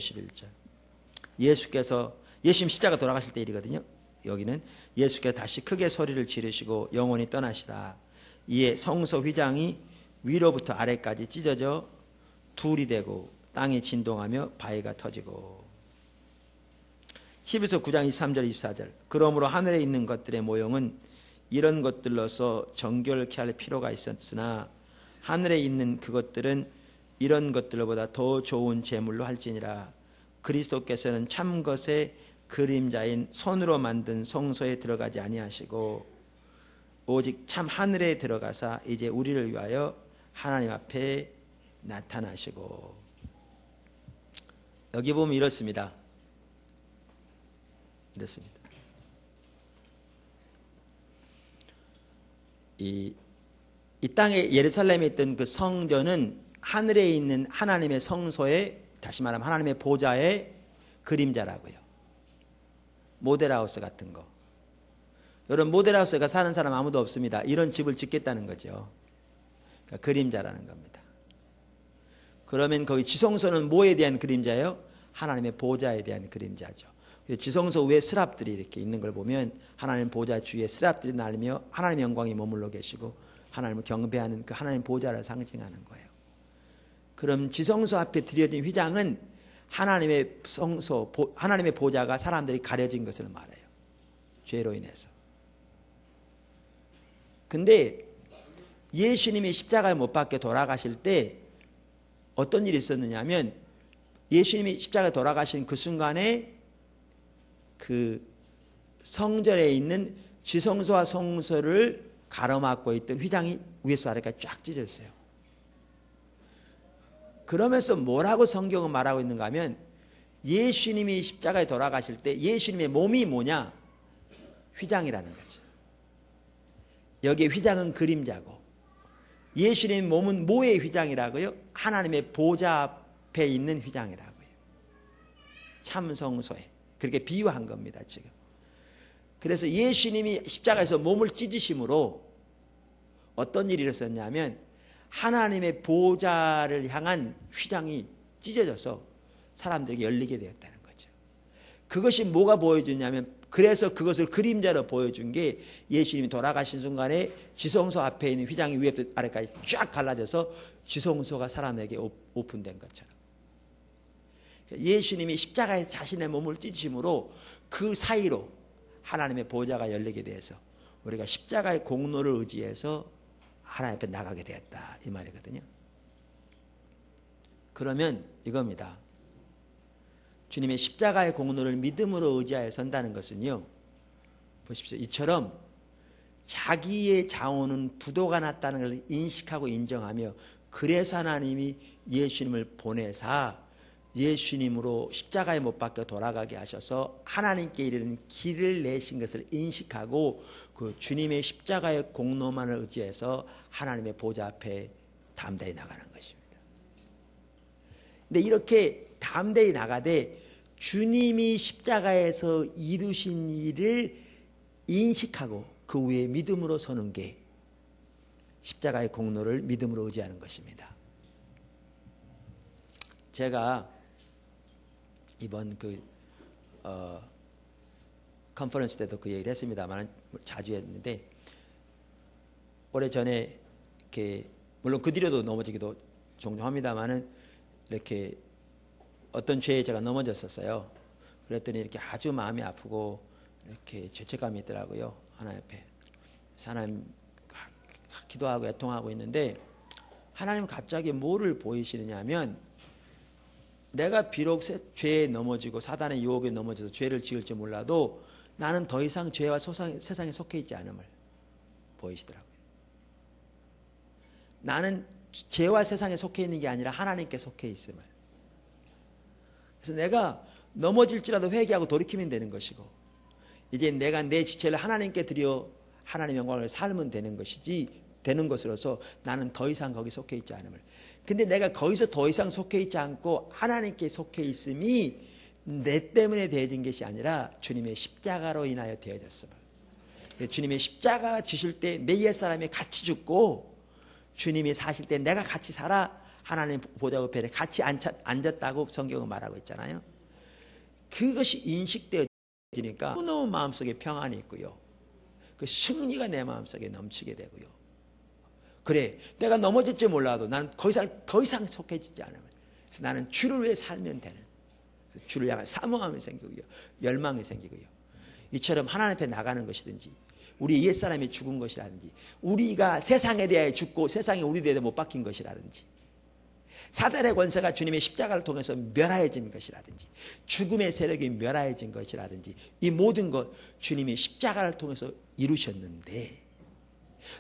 51절. 예수님 십자가 돌아가실 때 일이거든요. 여기는 예수께서 다시 크게 소리를 지르시고 영원히 떠나시다. 이에 성소 휘장이 위로부터 아래까지 찢어져 둘이 되고 땅이 진동하며 바위가 터지고. 히브리서 9장 23절 24절. 그러므로 하늘에 있는 것들의 모형은 이런 것들로서 정결케 할 필요가 있었으나 하늘에 있는 그것들은 이런 것들보다 더 좋은 제물로 할지니라. 그리스도께서는 참 것의 그림자인 손으로 만든 성소에 들어가지 아니하시고 오직 참 하늘에 들어가사 이제 우리를 위하여 하나님 앞에 나타나시고. 여기 보면 이렇습니다. 이렇습니다. 이 땅에 예루살렘에 있던 그 성전은 하늘에 있는 하나님의 성소의, 다시 말하면 하나님의 보좌의 그림자라고요. 모델하우스 같은 거. 여러분, 모델하우스가 사는 사람 아무도 없습니다. 이런 집을 짓겠다는 거죠. 그러니까 그림자라는 겁니다. 그러면 거기 지성소는 뭐에 대한 그림자예요? 하나님의 보좌에 대한 그림자죠. 지성소 위에 스랍들이 이렇게 있는 걸 보면 하나님 보좌 주위에 스랍들이 날리며 하나님의 영광이 머물러 계시고 하나님을 경배하는 그 하나님 보좌를 상징하는 거예요. 그럼 지성소 앞에 드려진 휘장은 하나님의 성소, 하나님의 보좌가 사람들이 가려진 것을 말해요. 죄로 인해서. 근데 예수님이 십자가에 못 박혀 돌아가실 때 어떤 일이 있었느냐 하면, 예수님이 십자가에 돌아가신 그 순간에 그 성전에 있는 지성소와 성소를 가로막고 있던 휘장이 위에서 아래까지 쫙 찢어졌어요. 그러면서 뭐라고 성경은 말하고 있는가 하면, 예수님이 십자가에 돌아가실 때 예수님의 몸이 뭐냐? 휘장이라는 거죠. 여기에 휘장은 그림자고, 예수님의 몸은 뭐의 휘장이라고요? 하나님의 보좌 앞에 있는 휘장이라고요. 참성소에. 그렇게 비유한 겁니다, 지금. 그래서 예수님이 십자가에서 몸을 찢으심으로 어떤 일이 일어났냐면, 하나님의 보좌를 향한 휘장이 찢어져서 사람들에게 열리게 되었다는 거죠. 그것이 뭐가 보여주냐면, 그래서 그것을 그림자로 보여준 게 예수님이 돌아가신 순간에 지성소 앞에 있는 휘장이 위에부터 아래까지 쫙 갈라져서 지성소가 사람에게 오픈된 것처럼. 예수님이 십자가에 자신의 몸을 찢으심으로 그 사이로 하나님의 보좌가 열리게 돼서 우리가 십자가의 공로를 의지해서 하나님 앞에 나가게 되었다, 이 말이거든요. 그러면 이겁니다. 주님의 십자가의 공로를 믿음으로 의지하여 선다는 것은요, 보십시오. 이처럼 자기의 자원은 부도가 났다는 걸 인식하고 인정하며, 그래서 하나님이 예수님을 보내사 예수님으로 십자가에 못 박혀 돌아가게 하셔서 하나님께 이르는 길을 내신 것을 인식하고 그 주님의 십자가의 공로만을 의지해서 하나님의 보좌 앞에 담대히 나가는 것입니다. 근데 이렇게 담대히 나가되 주님이 십자가에서 이루신 일을 인식하고 그 위에 믿음으로 서는 게 십자가의 공로를 믿음으로 의지하는 것입니다. 제가 이번 컨퍼런스 때도 그 얘기를 했습니다만 자주 했는데, 오래전에 이렇게 물론 그 뒤로도 넘어지기도 종종 합니다만은 이렇게 어떤 죄에 제가 넘어졌었어요. 그랬더니 이렇게 아주 마음이 아프고 이렇게 죄책감이 있더라고요, 하나님 앞에. 하나님 기도하고 애통하고 있는데 하나님 갑자기 뭐를 보이시느냐 하면, 내가 비록 죄에 넘어지고 사단의 유혹에 넘어져서 죄를 지을지 몰라도 나는 더 이상 죄와 세상에 속해 있지 않음을 보이시더라고요. 나는 죄와 세상에 속해 있는 게 아니라 하나님께 속해 있음을. 그래서 내가 넘어질지라도 회개하고 돌이키면 되는 것이고, 이제 내가 내 지체를 하나님께 드려 하나님의 영광을 살면 되는 것이지, 되는 것으로서 나는 더 이상 거기 속해 있지 않음을. 근데 내가 거기서 더 이상 속해 있지 않고 하나님께 속해 있음이 내 때문에 되어진 것이 아니라 주님의 십자가로 인하여 되어졌음을. 주님의 십자가 지실 때 내 옛사람이 같이 죽고 주님이 사실 때 내가 같이 살아 하나님 보좌 옆에 같이 앉았다고 성경은 말하고 있잖아요. 그것이 인식되어지니까 너무 마음속에 평안이 있고요, 그 승리가 내 마음속에 넘치게 되고요. 그래, 내가 넘어질지 몰라도 나는 더 이상 속해지지 않아요. 그래서 나는 주를 위해 살면 되는, 주를 향한 사모함이 생기고요, 열망이 생기고요. 이처럼 하나님 앞에 나가는 것이든지, 우리 옛사람이 죽은 것이라든지, 우리가 세상에 대하여 죽고 세상에 우리 대해 못 박힌 것이라든지, 사단의 권세가 주님의 십자가를 통해서 멸하여진 것이라든지, 죽음의 세력이 멸하여진 것이라든지, 이 모든 것 주님이 십자가를 통해서 이루셨는데,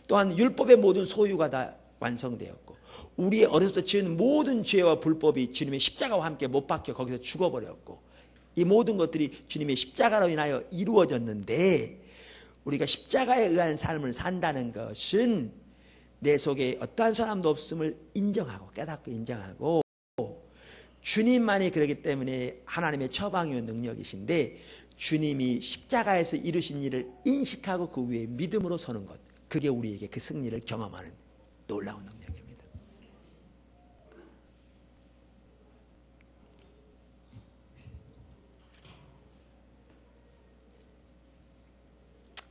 또한 율법의 모든 소유가 다 완성되었고 우리의 어려서부터 지은 모든 죄와 불법이 주님의 십자가와 함께 못 박혀 거기서 죽어버렸고, 이 모든 것들이 주님의 십자가로 인하여 이루어졌는데, 우리가 십자가에 의한 삶을 산다는 것은 내 속에 어떠한 사람도 없음을 인정하고 깨닫고 인정하고, 주님만이 그러기 때문에 하나님의 처방이요 능력이신데, 주님이 십자가에서 이루신 일을 인식하고 그 위에 믿음으로 서는 것, 그게 우리에게 그 승리를 경험하는 놀라운 능력입니다.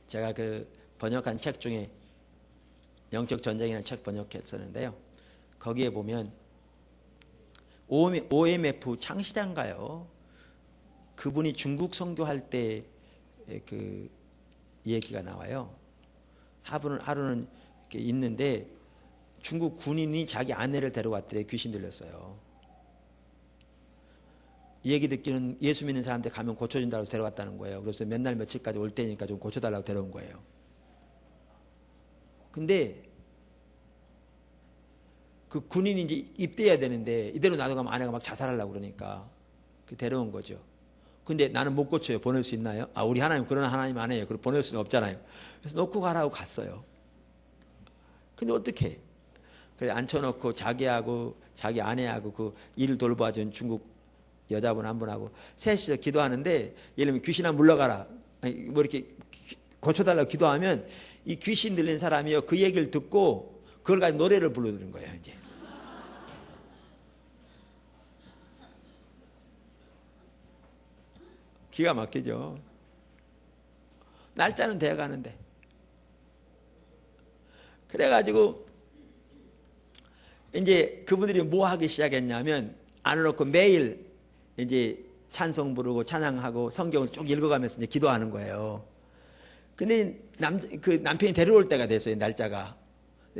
제가 그 번역한 책 중에 영적 전쟁이라는 책 번역했었는데요, 거기에 보면 OMF 창시자인가요? 그분이 중국 선교할 때 그 얘기가 나와요. 하루는 이렇게 있는데 중국 군인이 자기 아내를 데려왔더래. 귀신 들렸어요. 이 얘기 듣기는 예수 믿는 사람한테 가면 고쳐준다고 해서 데려왔다는 거예요. 그래서 몇 날 며칠까지 올 때니까 좀 고쳐달라고 데려온 거예요. 근데 그 군인이 이제 입대해야 되는데 이대로 놔두가면 아내가 막 자살하려고 그러니까 데려온 거죠. 근데 나는 못 고쳐요. 보낼 수 있나요? 우리 하나님 그런 하나님 아니에요. 그걸 보낼 수는 없잖아요. 그래서 놓고 가라고 갔어요. 근데 어떻게? 그래 앉혀놓고 자기하고 자기 아내하고 그 일을 돌봐준 중국 여자분 한 분하고 셋이서 기도하는데, 예를 들면 귀신아 물러가라, 뭐 이렇게 고쳐달라고 기도하면 이 귀신 들린 사람이요 그 얘기를 듣고 그걸 가지고 노래를 불러드는 거예요. 이제 기가 막히죠. 날짜는 되어가는데. 그래가지고 이제 그분들이 뭐 하기 시작했냐면, 안을 놓고 매일 이제 찬송 부르고 찬양하고 성경을 쭉 읽어가면서 이제 기도하는 거예요. 근데 그 남편이 데려올 때가 됐어요. 날짜가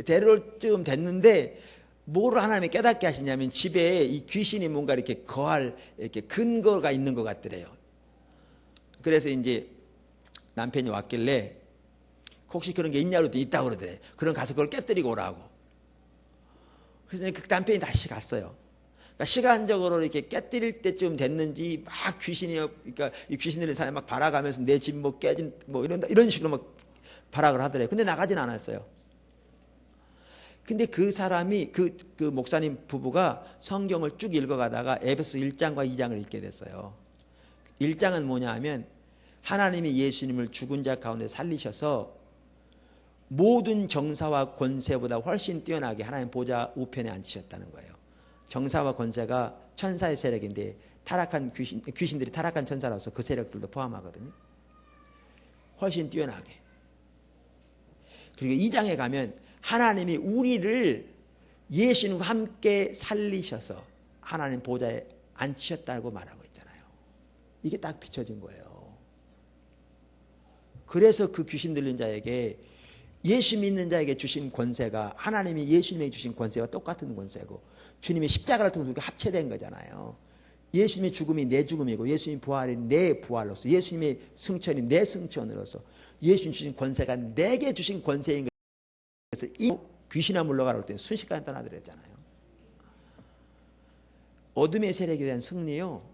데려올 쯤 됐는데, 뭐를 하나님이 깨닫게 하시냐면 집에 이 귀신이 뭔가 이렇게 거할 이렇게 근거가 있는 것 같더래요. 그래서 이제 남편이 왔길래 혹시 그런 게 있냐고 있다고 그러더래. 그럼 가서 그걸 깨뜨리고 오라고. 그래서 그 남편이 다시 갔어요. 그러니까 시간적으로 이렇게 깨뜨릴 때쯤 됐는지 막 귀신이, 그러니까 이 귀신 들린 사람이 막 발아가면서 내 집 뭐 깨진 뭐 이런 식으로 막 발악을 하더래요. 근데 나가진 않았어요. 근데 그 사람이 그 목사님 부부가 성경을 쭉 읽어가다가 에베소 1장과 2장을 읽게 됐어요. 1장은 뭐냐 하면 하나님이 예수님을 죽은 자 가운데 살리셔서 모든 정사와 권세보다 훨씬 뛰어나게 하나님 보좌 우편에 앉히셨다는 거예요. 정사와 권세가 천사의 세력인데 타락한 귀신들이 타락한 천사라서 그 세력들도 포함하거든요. 훨씬 뛰어나게. 그리고 2장에 가면 하나님이 우리를 예수님과 함께 살리셔서 하나님 보좌에 앉히셨다고 말하고 있잖아요. 이게 딱 비춰진 거예요. 그래서 그 귀신 들린 자에게, 예수 믿는 자에게 주신 권세가 하나님이 예수님에게 주신 권세와 똑같은 권세고, 주님의 십자가를 통해서 합체된 거잖아요. 예수님의 죽음이 내 죽음이고 예수님의 부활이 내 부활로서, 예수님의 승천이 내 승천으로서 예수님 주신 권세가 내게 주신 권세인 거예요. 그래서 이 귀신아 물러가라고 할 때 순식간에 떠나더랬잖아요. 어둠의 세력에 대한 승리요,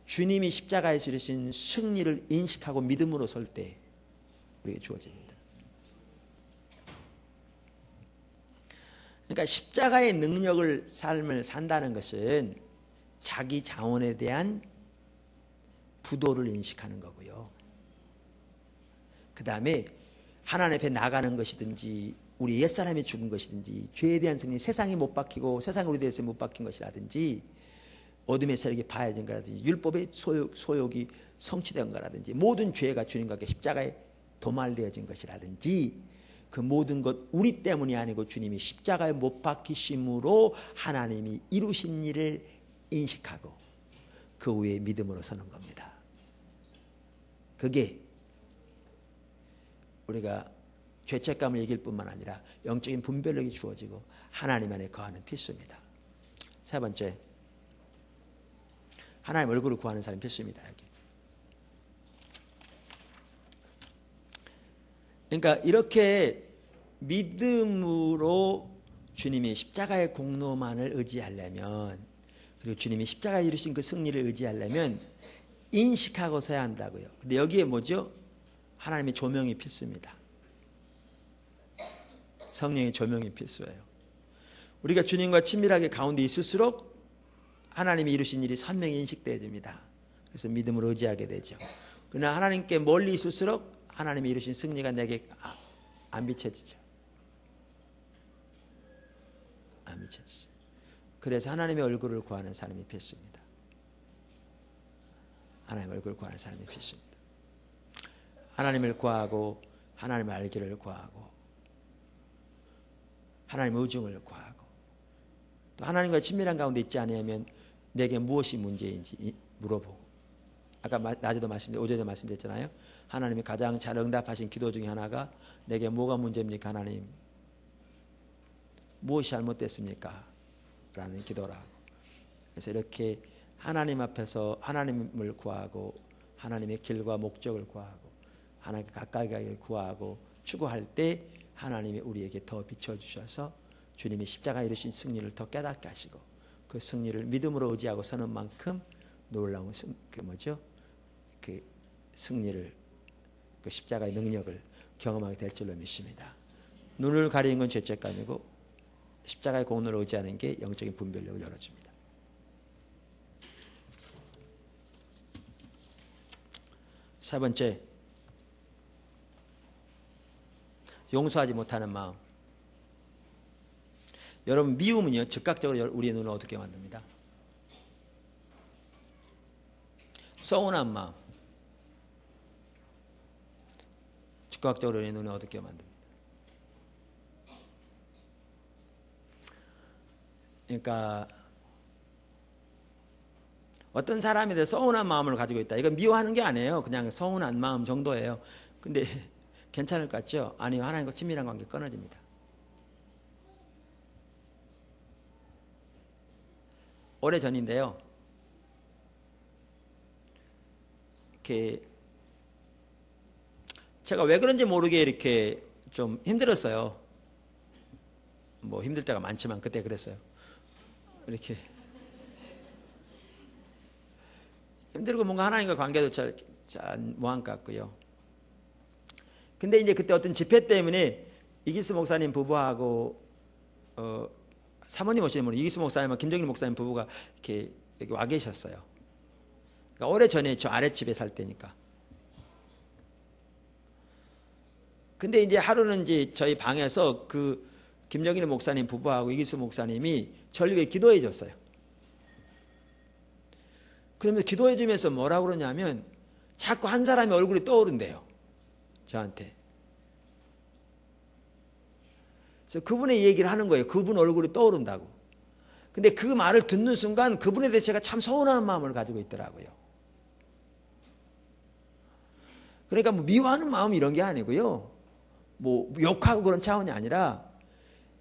주님이 십자가에 지르신 승리를 인식하고 믿음으로 설 때 우리에게 주어집니다. 그러니까 십자가의 능력을 삶을 산다는 것은 자기 자원에 대한 부도를 인식하는 거고요. 그 다음에 하나님 앞에 나가는 것이든지 우리 옛사람이 죽은 것이든지 죄에 대한 승리, 세상이 못 박히고 세상이 우리 대해서 못 박힌 것이라든지 어둠의 세력이 파해진 거라든지 율법의 소욕이 성취된 거라든지 모든 죄가 주님과 함께 십자가에 도말되어진 것이라든지 그 모든 것 우리 때문이 아니고 주님이 십자가에 못 박히심으로 하나님이 이루신 일을 인식하고 그 위에 믿음으로 서는 겁니다. 그게 우리가 죄책감을 이길 뿐만 아니라 영적인 분별력이 주어지고 하나님 안에 거하는 필수입니다. 세 번째, 하나님 얼굴을 구하는 사람이 필수입니다. 여기. 그러니까 이렇게 믿음으로 주님이 십자가의 공로만을 의지하려면, 그리고 주님이 십자가에 이루신 그 승리를 의지하려면 인식하고 서야 한다고요. 근데 여기에 뭐죠? 하나님의 조명이 필수입니다. 성령의 조명이 필수예요. 우리가 주님과 친밀하게 가운데 있을수록 하나님이 이루신 일이 선명히 인식되어집니다. 그래서 믿음으로 의지하게 되죠. 그러나 하나님께 멀리 있을수록 하나님이 이루신 승리가 내게 안 비춰지죠. 안 비춰지죠. 그래서 하나님의 얼굴을 구하는 사람이 필수입니다. 하나님의 얼굴을 구하는 사람이 필수입니다. 하나님을 구하고 하나님을 알기를 구하고 하나님의 의중을 구하고 또 하나님과 친밀한 가운데 있지 않으면 내게 무엇이 문제인지 물어보고, 아까 낮에도 오전에 말씀드렸잖아요. 하나님이 가장 잘 응답하신 기도 중에 하나가 내게 뭐가 문제입니까 하나님? 무엇이 잘못됐습니까? 라는 기도라고. 그래서 이렇게 하나님 앞에서 하나님을 구하고 하나님의 길과 목적을 구하고 하나님께 가까이 가기를 구하고 추구할 때 하나님이 우리에게 더 비춰주셔서 주님이 십자가에 이루신 승리를 더 깨닫게 하시고 그 승리를 믿음으로 의지하고 서는 만큼 놀라운 그 승리를, 그 십자가의 능력을 경험하게 될 줄로 믿습니다. 눈을 가리는 건 죄책감이고 십자가의 공로를 의지하는 게 영적인 분별력을 열어줍니다. 세 번째, 용서하지 못하는 마음. 여러분, 미움은요 즉각적으로 우리의 눈을 어둡게 만듭니다. 서운한 마음 즉각적으로 우리의 눈을 어둡게 만듭니다. 그러니까 어떤 사람에 대해 서운한 마음을 가지고 있다. 이건 미워하는 게 아니에요. 그냥 서운한 마음 정도예요. 근데 괜찮을 것 같죠? 아니요. 하나님과 친밀한 관계 끊어집니다. 오래전인데요. 이렇게 제가 왜 그런지 모르게 이렇게 좀 힘들었어요. 뭐 힘들 때가 많지만 그때 그랬어요. 이렇게 힘들고 뭔가 하나님과 관계도 잘 무한 것 같고요. 근데 이제 그때 어떤 집회 때문에 이기스 목사님 부부하고 사모님 오시는 분이 이기스 목사님과 김정일 목사님 부부가 이렇게 여기 와 계셨어요. 그러니까 오래전에 저 아랫집에 살 때니까. 근데 이제 하루는 이제 저희 방에서 그 김정일 목사님 부부하고 이기스 목사님이 저를 위해 기도해 줬어요. 그러면 기도해 주면서 뭐라고 그러냐면 자꾸 한 사람의 얼굴이 떠오른대요. 저한테. 그래서 그분의 얘기를 하는 거예요. 그분 얼굴이 떠오른다고. 근데 그 말을 듣는 순간 그분에 대해서 제가 참 서운한 마음을 가지고 있더라고요. 그러니까 뭐 미워하는 마음 이런 게 아니고요. 뭐 욕하고 그런 차원이 아니라,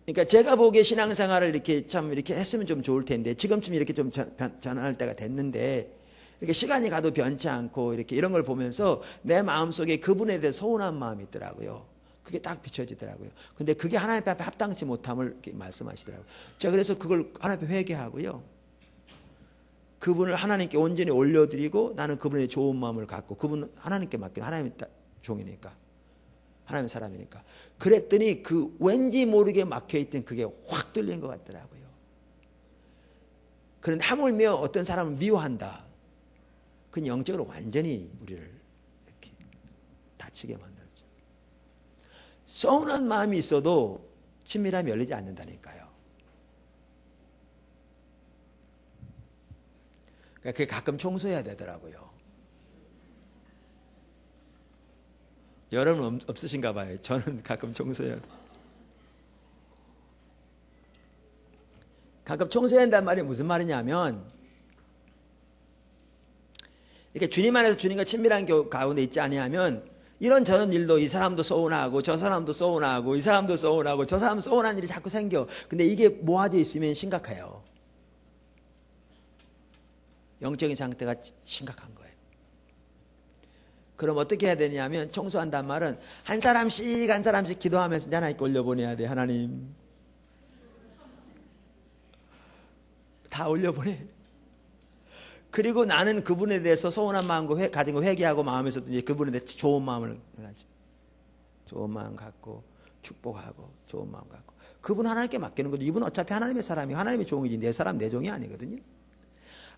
그러니까 제가 보기에 신앙생활을 이렇게 참 이렇게 했으면 좀 좋을 텐데 지금쯤 이렇게 좀 전환할 때가 됐는데 이렇게 시간이 가도 변치 않고 이렇게 이런 걸 보면서 내 마음속에 그분에 대해 서운한 마음이 있더라고요. 그게 딱 비춰지더라고요. 근데 그게 하나님 앞에 합당치 못함을 이렇게 말씀하시더라고요. 제가 그래서 그걸 하나님 앞에 회개하고요. 그분을 하나님께 온전히 올려드리고 나는 그분의 좋은 마음을 갖고 그분은 하나님께 맡기는 하나님의 종이니까. 하나님의 사람이니까. 그랬더니 그 왠지 모르게 막혀있던 그게 확 뚫린 것 같더라고요. 그런데 하물며 어떤 사람을 미워한다. 그건 영적으로 완전히 우리를 이렇게 다치게 만들죠. 서운한 마음이 있어도 친밀함이 열리지 않는다니까요. 그러니까 그게 가끔 청소해야 되더라고요. 여러분 없으신가 봐요. 저는 가끔 청소해야 돼요. 가끔 청소해야 한다는 말이 무슨 말이냐면 이렇게 주님 안에서 주님과 친밀한 가운데 있지 아니하면 이런저런 일도 이 사람도 서운하고 저 사람도 서운하고 이 사람도 서운하고 저 사람 서운한 일이 자꾸 생겨. 근데 이게 모아져 있으면 심각해요. 영적인 상태가 심각한 거예요. 그럼 어떻게 해야 되냐면 청소한다는 말은 한 사람씩 기도하면서 하나님께 올려보내야 돼. 하나님 다 올려보내. 그리고 나는 그분에 대해서 서운한 마음과 가진 거 회개하고 마음에서도 이제 그분에 대해서 좋은 마음을 가지고, 좋은 마음 갖고 축복하고 좋은 마음 갖고 그분 하나님께 맡기는 거죠. 이분 어차피 하나님의 사람이 하나님의 종이지 내 사람 내 종이 아니거든요.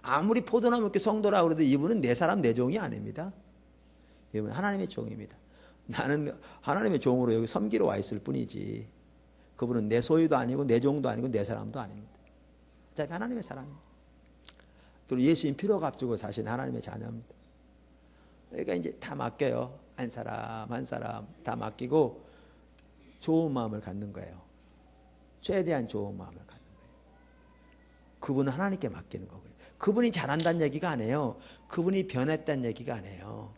아무리 포도나무 이렇게 성도라고 그래도 이분은 내 사람 내 종이 아닙니다. 이분은 하나님의 종입니다. 나는 하나님의 종으로 여기 섬기러 와 있을 뿐이지 그분은 내 소유도 아니고 내 종도 아니고 내 사람도 아닙니다. 어차피 하나님의 사람입니다. 또 예수님 피로 값주고 사신 하나님의 자녀입니다. 그러니까 이제 다 맡겨요. 한 사람 한 사람 다 맡기고 좋은 마음을 갖는 거예요. 최대한 좋은 마음을 갖는 거예요. 그분은 하나님께 맡기는 거고요. 그분이 잘한다는 얘기가 아니에요. 그분이 변했다는 얘기가 아니에요.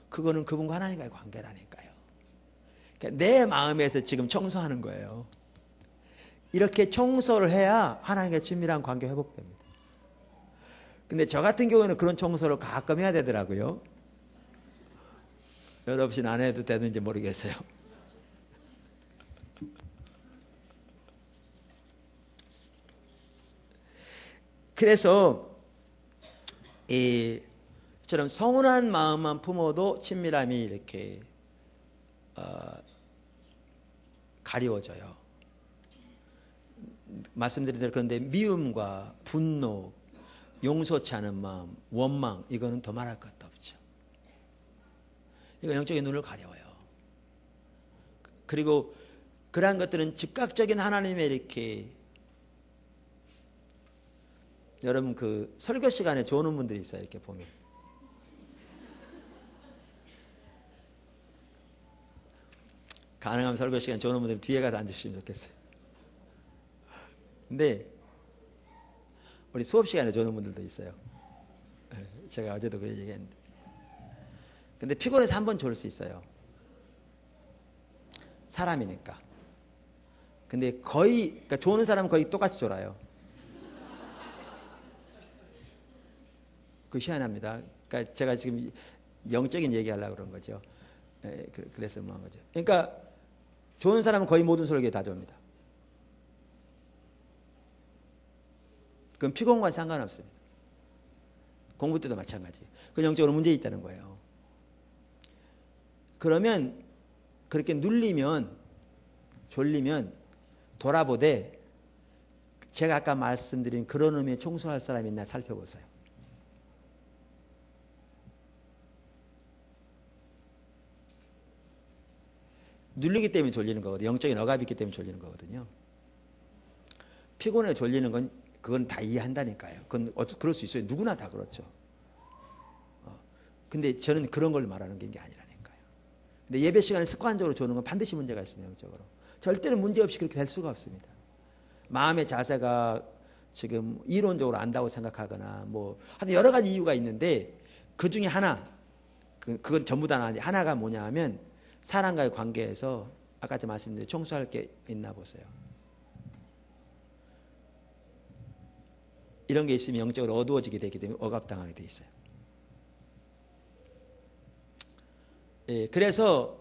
그거는 그분과 하나님과의 관계라니까요. 그러니까 내 마음에서 지금 청소하는 거예요. 이렇게 청소를 해야 하나님과 친밀한 관계 회복됩니다. 근데 저 같은 경우에는 그런 청소를 가끔 해야 되더라고요. 여러분 안 해도 되는지 모르겠어요. 그래서 이처럼 서운한 마음만 품어도 친밀함이 이렇게 가리워져요. 말씀드린 대로 그런데 미움과 분노, 용서치 않은 마음, 원망 이거는 더 말할 것도 없죠. 이거 영적인 눈을 가려워요. 그리고 그러한 것들은 즉각적인 하나님의 이렇게 여러분 그 설교 시간에 좋은 분들이 있어요. 이렇게 보면 가능하면 설교 시간에 좋은 분들 뒤에 가서 앉으시면 좋겠어요. 근데 우리 수업 시간에 좋은 분들도 있어요. 제가 어제도 그 얘기했는데 근데 피곤해서 한 번 졸을 수 있어요. 사람이니까. 근데 거의 그러니까 조는 사람은 거의 똑같이 졸아요. 그 희한합니다. 그러니까 제가 지금 영적인 얘기하려고 그런 거죠. 그래서 뭐 한 거죠. 그러니까 좋은 사람은 거의 모든 설교에 다 줍니다. 그건 피곤과 상관없습니다. 공부 때도 마찬가지예요. 그건 영적으로 문제 있다는 거예요. 그러면 그렇게 눌리면 졸리면 돌아보되 제가 아까 말씀드린 그런 의미에 청소할 사람이 있나 살펴보세요. 눌리기 때문에 졸리는 거거든요. 영적인 억압이 있기 때문에 졸리는 거거든요. 피곤해 졸리는 건 그건 다 이해한다니까요. 그건 그럴 수 있어요. 누구나 다 그렇죠. 근데 저는 그런 걸 말하는 게 아니라니까요. 근데 예배 시간에 습관적으로 조는 건 반드시 문제가 있습니다. 영적으로. 절대로 문제 없이 그렇게 될 수가 없습니다. 마음의 자세가 지금 이론적으로 안다고 생각하거나 뭐 하여튼 여러 가지 이유가 있는데 그 중에 하나 그건 전부 다 아니 하나가 뭐냐 하면 사람과의 관계에서 아까 말씀드린 청소할 게 있나 보세요. 이런 게 있으면 영적으로 어두워지게 되기 때문에 억압당하게 돼 있어요. 예, 그래서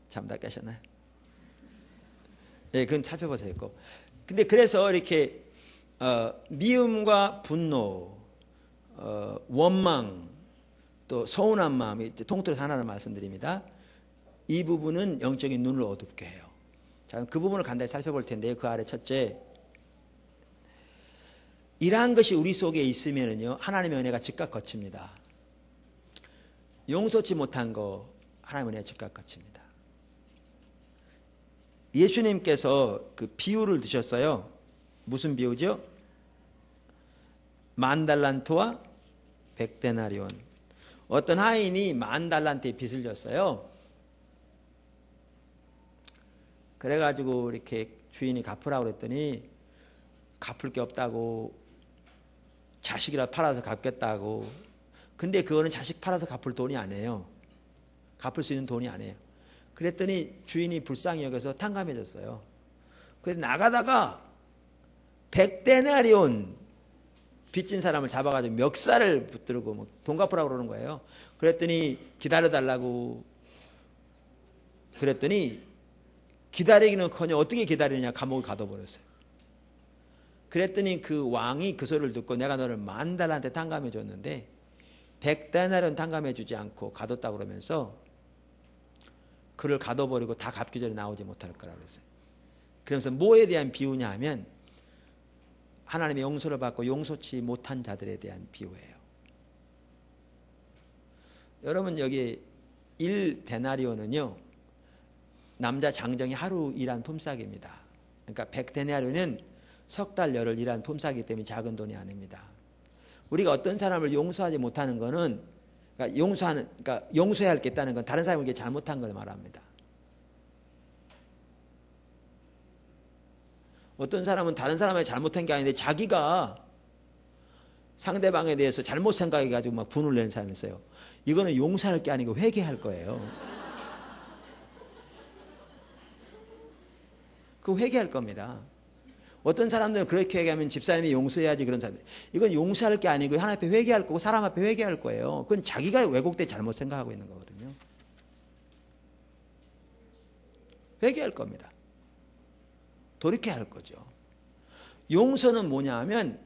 잠다 깨셨나요? 예, 그건 살펴보세요. 근데 그래서 이렇게 미움과 분노, 원망, 또 서운한 마음이 통틀어서 하나를 말씀드립니다. 이 부분은 영적인 눈을 어둡게 해요. 자, 그 부분을 간단히 살펴볼 텐데요. 그 아래 첫째, 이러한 것이 우리 속에 있으면요 하나님의 은혜가 즉각 거칩니다. 용서치 못한 거 하나님의 은혜가 즉각 거칩니다. 예수님께서 그 비유를 드셨어요. 무슨 비유죠? 10,000달란트와 100데나리온. 어떤 하인이 10,000달란트의 빚을 졌어요. 그래가지고 이렇게 주인이 갚으라고 그랬더니 갚을 게 없다고 자식이라 팔아서 갚겠다고. 근데 그거는 자식 팔아서 갚을 돈이 아니에요. 갚을 수 있는 돈이 아니에요. 그랬더니 주인이 불쌍히 여겨서 탕감해줬어요. 그래서 나가다가 100데나리온 빚진 사람을 잡아가지고 멱살을 붙들고 돈 갚으라고 그러는 거예요. 그랬더니 기다려달라고 그랬더니 기다리기는커녕 어떻게 기다리느냐 감옥을 가둬버렸어요. 그랬더니 그 왕이 그 소리를 듣고 내가 너를 10,000달란트에 탕감해 줬는데 100데나리온 탕감해 주지 않고 가뒀다고 그러면서 그를 가둬버리고 다 갚기 전에 나오지 못할 거라고 그랬어요. 그러면서 뭐에 대한 비유냐 하면 하나님의 용서를 받고 용서치 못한 자들에 대한 비유예요. 여러분 여기 1데나리온은요 남자 장정이 하루 일한 품삯입니다. 그러니까 100데나리온은 석 달 열흘 일한 품삯이기 때문에 작은 돈이 아닙니다. 우리가 어떤 사람을 용서하지 못하는 것은 그러니까 용서해야 할 게 있다는 건 다른 사람에게 잘못한 걸 말합니다. 어떤 사람은 다른 사람에게 잘못한 게 아닌데 자기가 상대방에 대해서 잘못 생각해가지고 막 분을 내는 사람이 있어요. 이거는 용서할 게 아니고 회개할 거예요. 그 회개할 겁니다. 어떤 사람들은 그렇게 얘기하면 집사님이 용서해야지 그런 사람. 이건 용서할 게 아니고 하나님 앞에 회개할 거고 사람 앞에 회개할 거예요. 그건 자기가 왜곡돼 잘못 생각하고 있는 거거든요. 회개할 겁니다. 돌이켜야 할 거죠. 용서는 뭐냐 하면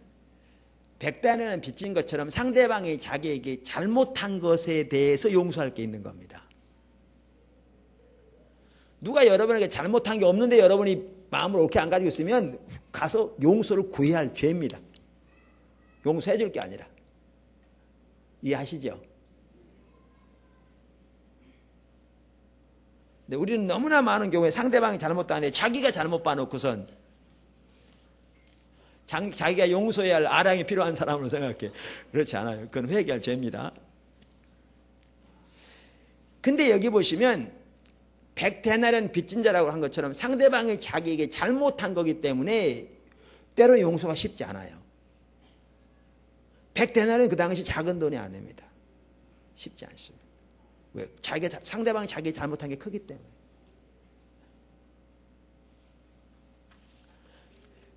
100단에는 빚진 것처럼 상대방이 자기에게 잘못한 것에 대해서 용서할 게 있는 겁니다. 누가 여러분에게 잘못한 게 없는데 여러분이 마음을 옳게 안 가지고 있으면 가서 용서를 구해야 할 죄입니다. 용서해 줄 게 아니라. 이해하시죠? 근데 우리는 너무나 많은 경우에 상대방이 잘못도 안 해 자기가 잘못 봐놓고선 자기가 용서해야 할 아량이 필요한 사람으로 생각해. 그렇지 않아요. 그건 회개할 죄입니다. 근데 여기 보시면 100데나리온 빚진 자라고 한 것처럼 상대방이 자기에게 잘못한 거기 때문에 때로 용서가 쉽지 않아요. 100데나리온 그 당시 작은 돈이 아닙니다. 쉽지 않습니다. 왜? 상대방이 자기가 잘못한 게 크기 때문에.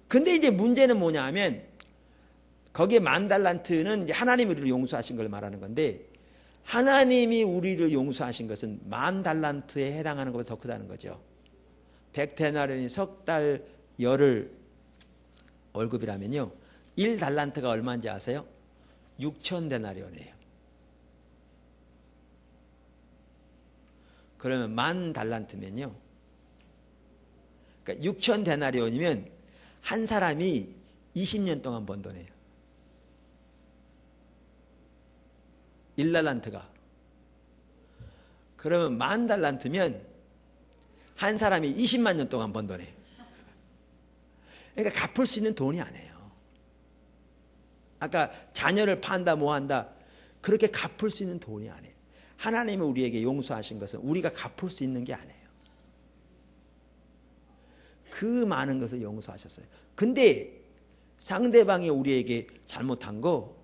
근데 이제 문제는 뭐냐 하면 거기에 10,000달란트는 이제 하나님이 우리를 용서하신 걸 말하는 건데 하나님이 우리를 용서하신 것은 10,000달란트에 해당하는 것보다 더 크다는 거죠. 100데나리온이 석 달 열흘 월급이라면요. 1달란트가 얼마인지 아세요? 6,000데나리온이에요. 그러면 10,000달란트면요. 그러니까 6,000데나리온이면 한 사람이 20년 동안 번 돈이에요. 1달란트가. 그러면 10,000달란트면 한 사람이 20만 년 동안 번 돈이에요. 그러니까 갚을 수 있는 돈이 아니에요. 아까 자녀를 판다 뭐 한다 그렇게 갚을 수 있는 돈이 아니에요. 하나님이 우리에게 용서하신 것은 우리가 갚을 수 있는 게 아니에요. 그 많은 것을 용서하셨어요. 근데 상대방이 우리에게 잘못한 거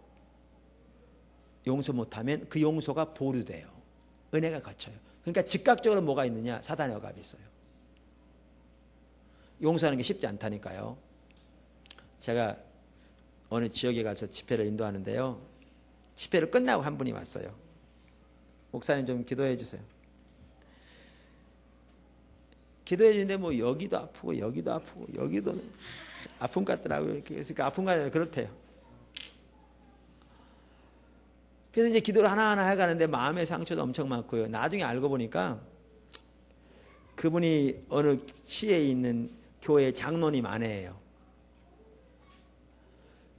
용서 못하면 그 용서가 보류돼요. 은혜가 갇혀요. 그러니까 즉각적으로 뭐가 있느냐? 사단의 억압이 있어요. 용서하는 게 쉽지 않다니까요. 제가 어느 지역에 가서 집회를 인도하는데요. 집회를 끝나고 한 분이 왔어요. 목사님 좀 기도해 주세요. 기도해 주는데 뭐 여기도 아프고 여기도 아프고 여기도 아픈 것 같더라고요. 그러니까 아픈 거 아니라 그렇대요. 그래서 이제 기도를 하나하나 해가는데 마음의 상처도 엄청 많고요. 나중에 알고 보니까 그분이 어느 시에 있는 교회 장로님 아내예요.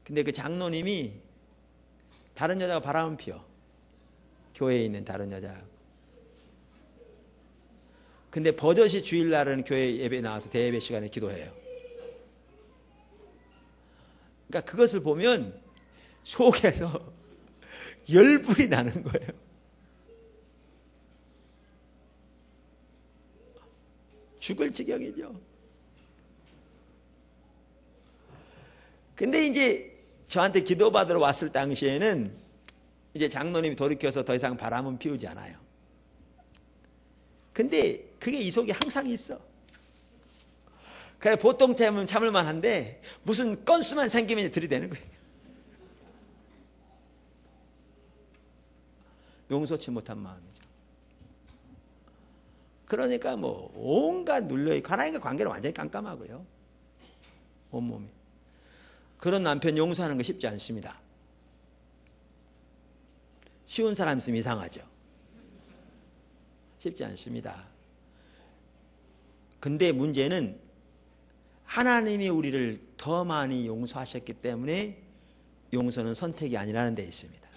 근데 그 장로님이 다른 여자가 바람을 피워. 교회에 있는 다른 여자하고. 근데 버젓이 주일날은 교회 예배에 나와서 대예배 시간에 기도해요. 그러니까 그것을 보면 속에서 열불이 나는 거예요. 죽을 지경이죠. 근데 이제 저한테 기도받으러 왔을 당시에는 이제 장로님이 돌이켜서 더 이상 바람은 피우지 않아요. 근데 그게 이 속에 항상 있어. 그래 보통 때면 참을만 한데 무슨 건수만 생기면 들이대는 거예요. 용서치 못한 마음이죠. 그러니까 뭐 온갖 눌려있고 하나님과 관계는 완전히 깜깜하고요. 온몸이. 그런 남편 용서하는 거 쉽지 않습니다. 쉬운 사람 있으면 이상하죠. 쉽지 않습니다. 근데 문제는 하나님이 우리를 더 많이 용서하셨기 때문에 용서는 선택이 아니라는 데 있습니다.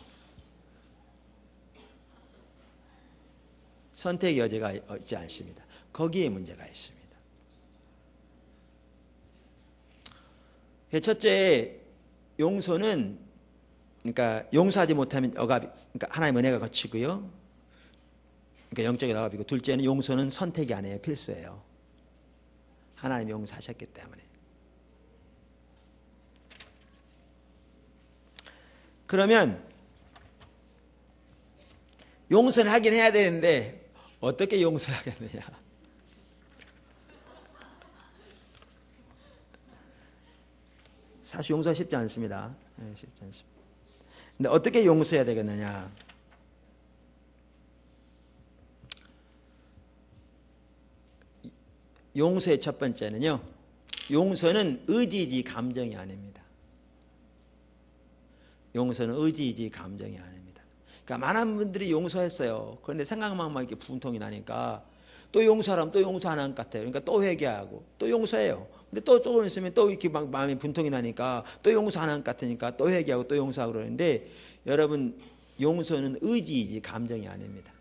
선택의 여지가 있지 않습니다. 거기에 문제가 있습니다. 첫째, 용서는 그러니까 용서하지 못하면 억압, 그러니까 하나님의 은혜가 거치고요. 그러니까 영적인 억압이고, 둘째는 용서는 선택이 아니에요. 필수예요. 하나님이 용서하셨기 때문에. 그러면 용서는 하긴 해야 되는데 어떻게 용서하겠느냐? 사실 용서가 쉽지 않습니다. 쉽지 않습니다. 근데 어떻게 용서해야 되겠느냐? 용서의 첫 번째는요, 용서는 의지이지 감정이 아닙니다. 용서는 의지이지 감정이 아닙니다. 그러니까 많은 분들이 용서했어요. 그런데 생각만 막 이렇게 분통이 나니까 또 용서하라면 또 용서 안 한 것 같아요. 그러니까 또 회개하고 또 용서해요. 근데 또 조금 있으면 또 이렇게 막 마음이 분통이 나니까 또 용서 안 한 것 같으니까 또 회개하고 또 용서하고 그러는데, 여러분, 용서는 의지이지 감정이 아닙니다.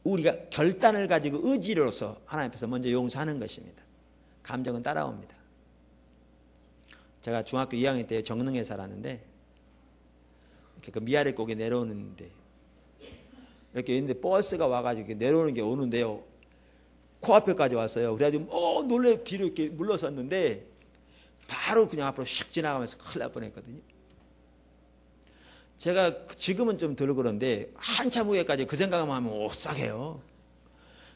우리가 결단을 가지고 의지로서 하나님 앞에서 먼저 용서하는 것입니다. 감정은 따라옵니다. 제가 중학교 2학년 때 정릉에 살았는데, 이렇게 그 미아래 꼭에 내려오는데, 이렇게 있는데 버스가 와가지고 내려오는 게 오는데요, 코앞에까지 왔어요. 그래가지고 놀래 뒤로 이렇게 물러섰는데 바로 그냥 앞으로 슉 지나가면서 큰일 날 뻔했거든요. 제가 지금은 좀 덜 그런데 한참 후에까지 그 생각만 하면 오싹해요.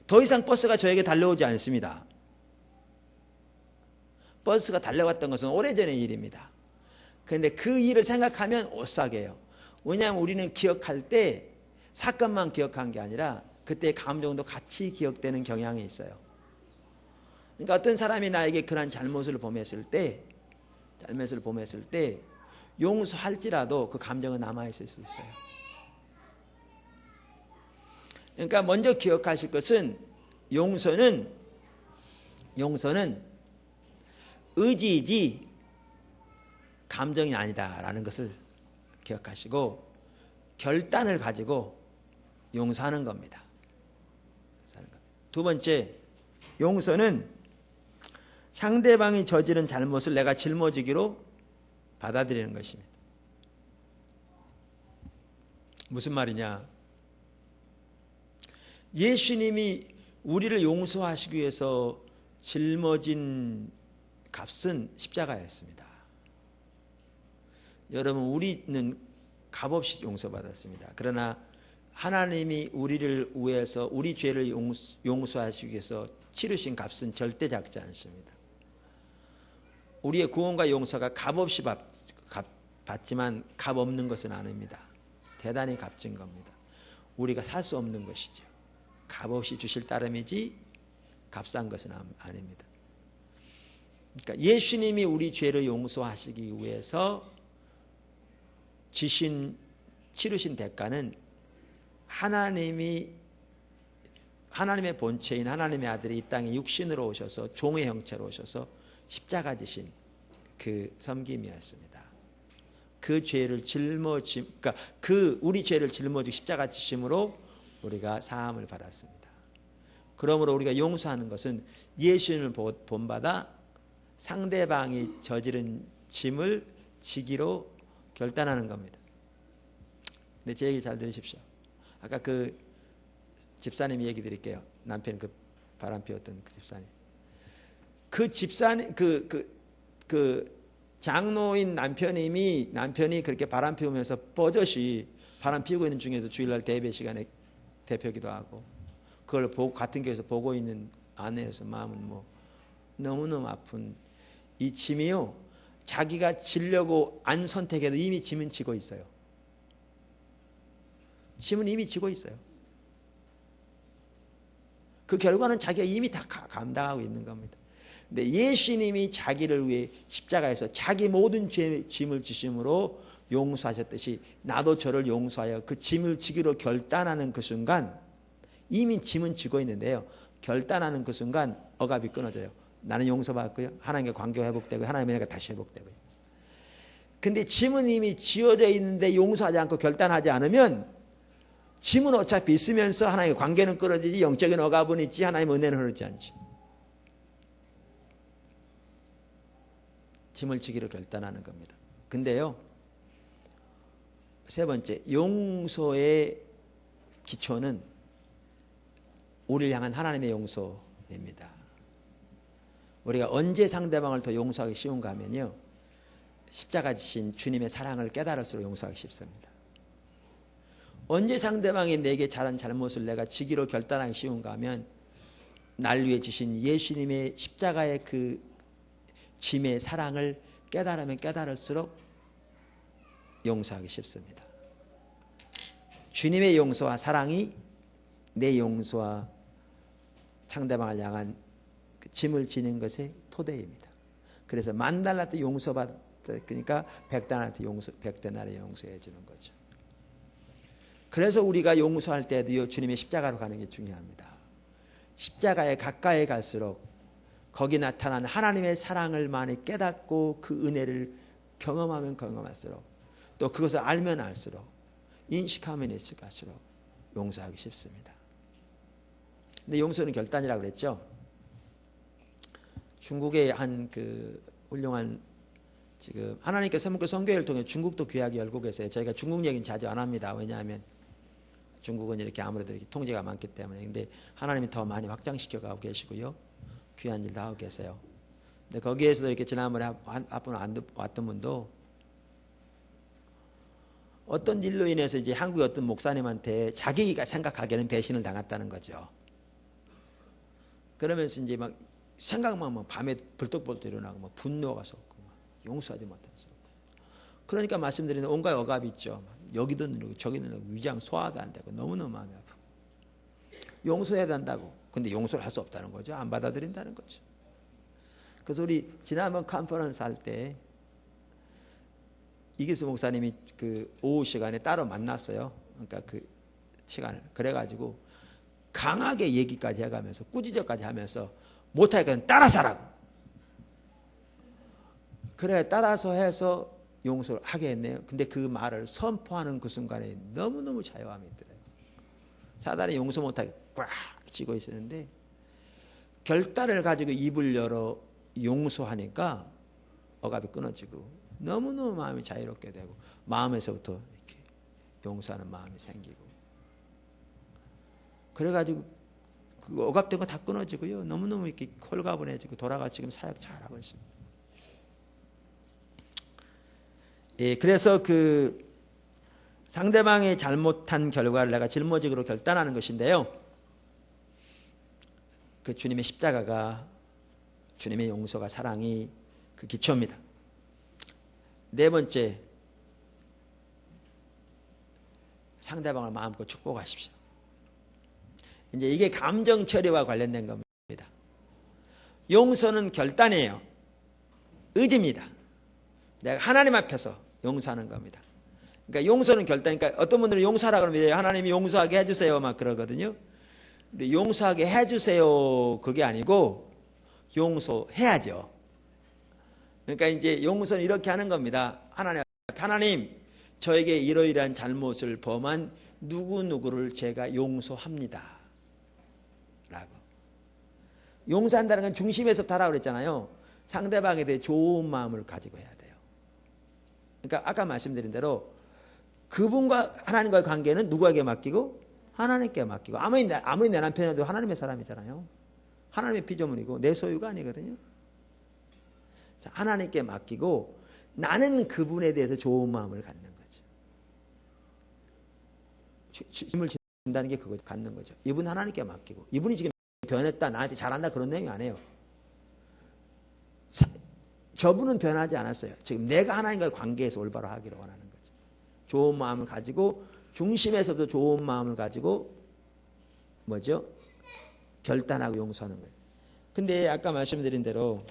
더 이상 버스가 저에게 달려오지 않습니다. 버스가 달려왔던 것은 오래전의 일입니다. 그런데 그 일을 생각하면 오싹해요. 왜냐하면 우리는 기억할 때 사건만 기억한 게 아니라 그때의 감정도 같이 기억되는 경향이 있어요. 그러니까 어떤 사람이 나에게 그런 잘못을 범했을 때 용서할지라도 그 감정은 남아있을 수 있어요. 그러니까 먼저 기억하실 것은 용서는 의지이지 감정이 아니다라는 것을 기억하시고 결단을 가지고 용서하는 겁니다. 두 번째, 용서는 상대방이 저지른 잘못을 내가 짊어지기로 받아들이는 것입니다. 무슨 말이냐? 예수님이 우리를 용서하시기 위해서 짊어진 값은 십자가였습니다. 여러분, 우리는 값없이 용서받았습니다. 그러나 하나님이 우리를 위해서 우리 죄를 용서하시기 위해서 치르신 값은 절대 작지 않습니다. 우리의 구원과 용서가 값없이 받지만 값 없는 것은 아닙니다. 대단히 값진 겁니다. 우리가 살 수 없는 것이죠. 값없이 주실 따름이지 값싼 것은 아닙니다. 그러니까 예수님이 우리 죄를 용서하시기 위해서 치르신 대가는 하나님의 본체인 하나님의 아들이 이 땅에 육신으로 오셔서 종의 형체로 오셔서 십자가 지신 그 섬김이었습니다. 그 죄를 그러니까 우리 죄를 짊어지고 십자가 지심으로 우리가 사함을 받았습니다. 그러므로 우리가 용서하는 것은 예수님을 본받아 상대방이 저지른 짐을 지기로 결단하는 겁니다. 근데 제 얘기 잘 들으십시오. 아까 그 집사님 얘기 드릴게요. 남편 그 바람 피웠던 그 집사님. 그 집사님 그 장로인 남편이 그렇게 바람 피우면서 버젓이 바람 피우고 있는 중에도 주일날 대배 시간에 대표기도 하고 그걸 같은 교회에서 보고 있는 아내여서 마음은 뭐 너무너무 아픈 이 짐이요. 자기가 지려고 안 선택해도 이미 짐은 지고 있어요. 짐은 이미 지고 있어요. 그 결과는 자기가 이미 다 감당하고 있는 겁니다. 근데 예수님이 자기를 위해 십자가에서 자기 모든 짐을 지심으로 용서하셨듯이 나도 저를 용서하여 그 짐을 지기로 결단하는 그 순간, 이미 짐은 지고 있는데요, 결단하는 그 순간 억압이 끊어져요. 나는 용서받고요, 하나님과 관계가 회복되고 하나님의 은혜가 다시 회복되고요. 근데 짐은 이미 지어져 있는데 용서하지 않고 결단하지 않으면 짐은 어차피 있으면서 하나님의 관계는 끊어지지, 영적인 억압은 있지, 하나님의 은혜는 흐르지 않지. 짐을 지기로 결단하는 겁니다. 근데요, 세 번째, 용서의 기초는 우리를 향한 하나님의 용서입니다. 우리가 언제 상대방을 더 용서하기 쉬운가 하면요, 십자가 지신 주님의 사랑을 깨달을수록 용서하기 쉽습니다. 언제 상대방이 내게 잘한 잘못을 내가 지기로 결단하기 쉬운가 하면 날 위해 주신 예수님의 십자가의 그 짐의 사랑을 깨달으면 깨달을수록 용서하기 쉽습니다. 주님의 용서와 사랑이 내 용서와 상대방을 향한 그 짐을 지는 것의 토대입니다. 그래서 10,000달러한테 용서받으니까 100달러한테 100데나리 용서해 주는 거죠. 그래서 우리가 용서할 때도 주님의 십자가로 가는 게 중요합니다. 십자가에 가까이 갈수록 거기 나타난 하나님의 사랑을 많이 깨닫고 그 은혜를 경험하면 경험할수록, 또 그것을 알면 알수록, 인식하면 인식할수록 용서하기 쉽습니다. 근데 용서는 결단이라고 그랬죠. 중국의 한 그 훌륭한, 지금 하나님께서 선문교 선교회를 통해 중국도 귀하게 열고 계세요. 저희가 중국 얘기는 자주 안 합니다. 왜냐하면 중국은 이렇게 아무래도 이렇게 통제가 많기 때문에. 근데 하나님이 더 많이 확장시켜 가고 계시고요, 귀한 일도 하고 계세요. 근데 거기에서도 이렇게 지난번에 앞으로 왔던 분도 어떤 일로 인해서 이제 한국의 어떤 목사님한테 자기가 생각하기에는 배신을 당했다는 거죠. 그러면서 이제 막 생각만 막 밤에 벌떡벌떡 일어나고 막 분노가 솟고 막 용서하지 못해서. 그러니까 말씀드리는 온갖 억압이 있죠. 여기도 누르고 저기도 누르고 위장 소화도 안 되고 너무너무 마음이 아프고. 용서해야 된다고. 근데 용서를 할 수 없다는 거죠. 안 받아들인다는 거죠. 그래서 우리 지난번 컨퍼런스 할 때 이기수 목사님이 그 오후 시간에 따로 만났어요. 그러니까 그 시간을. 그래가지고 강하게 얘기까지 해가면서 꾸짖어까지 하면서 못하니까 따라서 하라고. 그래 따라서 해서 용서를 하게 했네요. 근데 그 말을 선포하는 그 순간에 너무너무 자유함이 있더래요. 사단이 용서 못하게 꽉 쥐고 있었는데 결단을 가지고 입을 열어 용서하니까 억압이 끊어지고 너무너무 마음이 자유롭게 되고 마음에서부터 이렇게 용서하는 마음이 생기고, 그래가지고 그 억압된 거 다 끊어지고요, 너무너무 이렇게 홀가분해지고 돌아가 지금 사역 잘하고 있습니다. 예, 그래서 그 상대방이 잘못한 결과를 내가 짊어지기로 결단하는 것인데요, 그 주님의 십자가가, 주님의 용서가, 사랑이 그 기초입니다. 네 번째, 상대방을 마음껏 축복하십시오. 이제 이게 감정 처리와 관련된 겁니다. 용서는 결단이에요. 의지입니다. 내가 하나님 앞에서 용서하는 겁니다. 그러니까 용서는 결단이니까 어떤 분들은 용서하라 그러면 하나님이 용서하게 해주세요 막 그러거든요. 근데 용서하게 해주세요 그게 아니고 용서해야죠. 그러니까 이제 용서는 이렇게 하는 겁니다. 하나님 저에게 이러이러한 잘못을 범한 누구누구를 제가 용서합니다 라고. 용서한다는 건 중심에서부터 하라고 그랬잖아요. 상대방에 대해 좋은 마음을 가지고 해야 돼요. 그러니까 아까 말씀드린 대로 그분과 하나님과의 관계는 누구에게 맡기고? 하나님께 맡기고. 아무리 내 남편이라도 하나님의 사람이잖아요. 하나님의 피조물이고 내 소유가 아니거든요. 하나님께 맡기고 나는 그분에 대해서 좋은 마음을 갖는 거죠. 짐을 진다는 게 그거 갖는 거죠. 이분 하나님께 맡기고, 이분이 지금 변했다 나한테 잘한다 그런 내용이 아니에요. 저분은 변하지 않았어요. 지금 내가 하나님과의 관계에서 올바로 하기를 원하는 거죠. 좋은 마음을 가지고 중심에서도 좋은 마음을 가지고 뭐죠? 결단하고 용서하는 거예요. 근데 아까 말씀드린 대로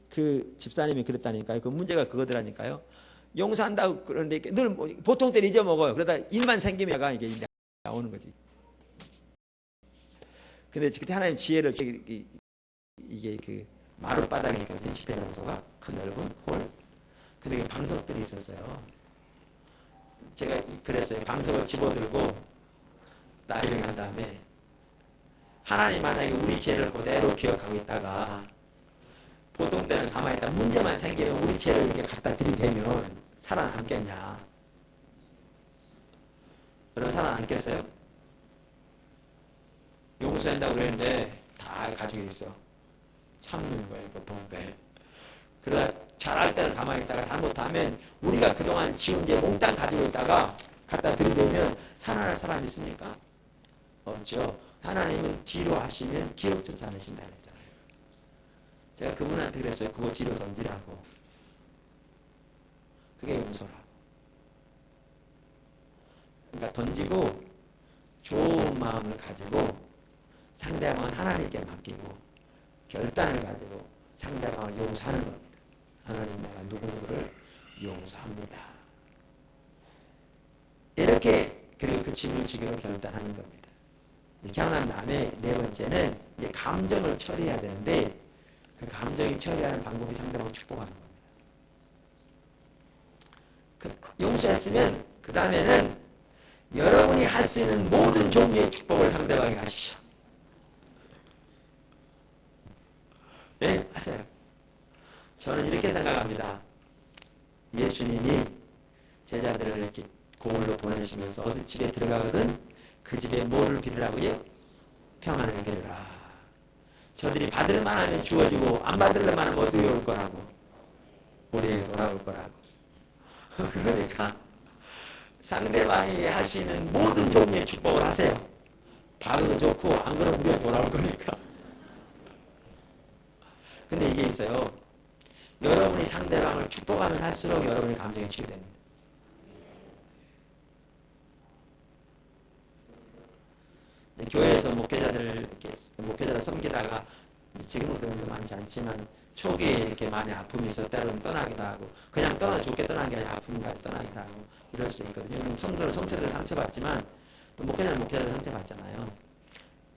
그 집사님이 그랬다니까요. 그 문제가 그거더라니까요. 용서한다고 그러는데 늘 보통 때는 잊어먹어요. 그러다 일만 생기면 이게 나오는 거지. 근데 그때 하나님 지혜를 이게 그 마룻바닥에 있거든요. 집회 장소가 큰 넓은 홀. 근데 방석들이 있었어요. 제가 그랬어요. 방석을 집어들고 나중에 한 다음에 하나님 만약에 우리 죄를 그대로 기억하고 있다가 보통 때는 가만히 있다 문제만 생기면 우리 죄를 이렇게 갖다 들이대면 살아남겠냐? 여러분 살아남겠어요? 용서한다고 그랬는데 다 가지고 있어. 참는 거예요, 보통 때. 그러다 잘할 때는 가만히 있다가 잘못하면 우리가 그동안 지은 게 몽땅 가지고 있다가 갖다 들이대면 살아날 사람 있습니까? 없죠. 하나님은 뒤로 하시면 기억조차 않으신다 그랬잖아요. 제가 그분한테 그랬어요. 그거 뒤로 던지라고. 그게 용서라고. 그러니까 던지고 좋은 마음을 가지고 상대방은 하나님께 맡기고 결단을 가지고 상대방을 용서하는 겁니다. 하나님 내가 누구를 용서합니다. 이렇게 그리고 그 짐을 지기로 결단하는 겁니다. 이렇게 한 다음에 네 번째는 이제 감정을 처리해야 되는데 그 감정이 처리하는 방법이 상대방을 축복하는 겁니다. 용서했으면 그 다음에는 여러분이 할 수 있는 모든 종류의 축복을 상대방에게 하십시오. 네, 하세요. 저는 이렇게 생각합니다. 예수님이 제자들을 이렇게 고을로 보내시면서 어느 집에 들어가거든 그 집에 뭐를 빌으라고요? 평안을 빌으라. 저들이 받을만 하면 주어지고 안 받을만 하면 어디에 올 거라고? 우리에게 돌아올 거라고. 그러니까 상대방이 할 수 있는 모든 종류의 축복을 하세요. 받아도 좋고 안 그러면 우리가 돌아올 거니까. 근데 이게 있어요. 여러분이 상대방을 축복하면 할수록 여러분의 감정이 치유됩니다. 교회에서 목회자를 섬기다가 지금은 그런 게 많지 않지만 초기에 이렇게 많이 아픔이 있어 때로는 떠나기도 하고 그냥 좋게 떠나는 게 아니라 아픔까지 떠나기도 하고 이럴 수 있거든요. 성도를 상처받지만 또 목회자를 상처받잖아요.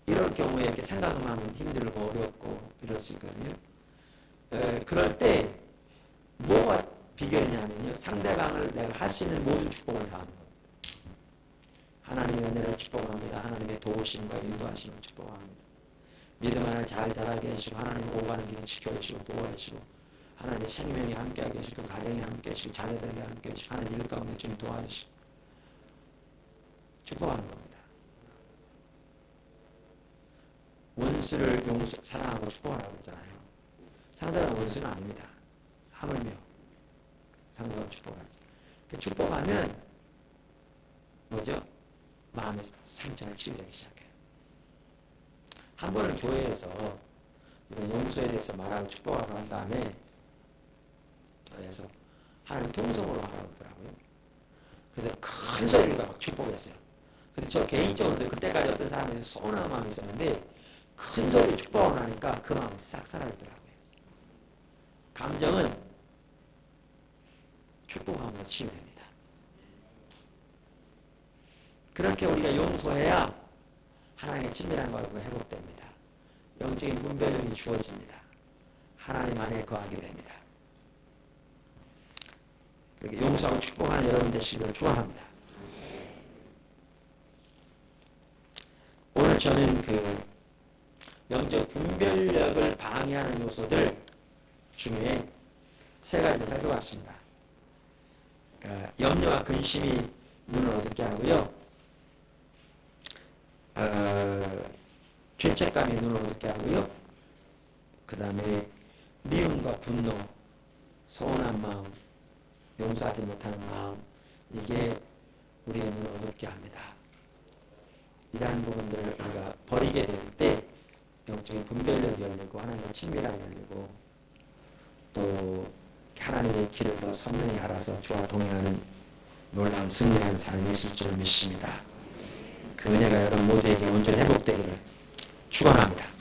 이럴 경우에 이렇게 생각만 하면 힘들고 어렵고 이럴 수 있거든요. 그럴 때 뭐가 비결이냐면요. 상대방을 내가 할 수 있는 모든 축복을 다하는 겁니다. 하나님의 은혜를 축복합니다. 하나님의 도우심과 인도하심을 축복합니다. 믿음 안을 잘 자라게 해주시고 하나님 오가는 길을 지켜주시고 도와주시고 하나님의 생명이 함께하게 해주시고 가정이 함께하시고 자녀들에게 함께하시고 하는 일 가운데 좀 도와주시고 축복하는 겁니다. 원수를 사랑하고 축복하라고 했잖아요. 상대방 원수는 아닙니다. 하물며 상대방 축복하지. 축복하면 뭐죠? 마음의 상처가 치유되기 시작해요. 한 번은 교회에서 이런 용서에 대해서 말하고 축복하고 한 다음에 교회에서 하나님 통성으로 하라고 하더라고요. 그래서 큰 소리로 막 축복했어요. 근데 저 개인적으로 그때까지 어떤 사람이 서운한 마음이 있었는데 큰 소리로 축복을 하니까 그 마음이 싹 사라지더라고요. 감정은 축복하면 치유됩니다. 그렇게 우리가 용서해야 하나님의 친밀한 것과 회복됩니다. 영적인 분별력이 주어집니다. 하나님 안에 거하게 됩니다. 그렇게 용서하고 축복하는 여러분 되시기를 축원합니다. 오늘 저는 그 영적 분별력을 방해하는 요소들 중에 세 가지를 살펴봤습니다. 그러니까 염려와 근심이 눈을 어둡게 하고요. 죄책감이 눈을 어둡게 하고요. 그 다음에 미움과 분노, 서운한 마음, 용서하지 못하는 마음, 이게 우리의 눈을 어둡게 합니다. 이러한 부분들을 우리가 버리게 될 때 영적인 분별력이 열리고 하나님의 친밀함이 열리고 또 하나님의 길을 더 선명히 알아서 주와 동행하는 놀라운 승리하는 삶이 있을 줄 믿습니다. 그 은혜가 여러분 모두에게 온전히 회복되기를 축원합니다.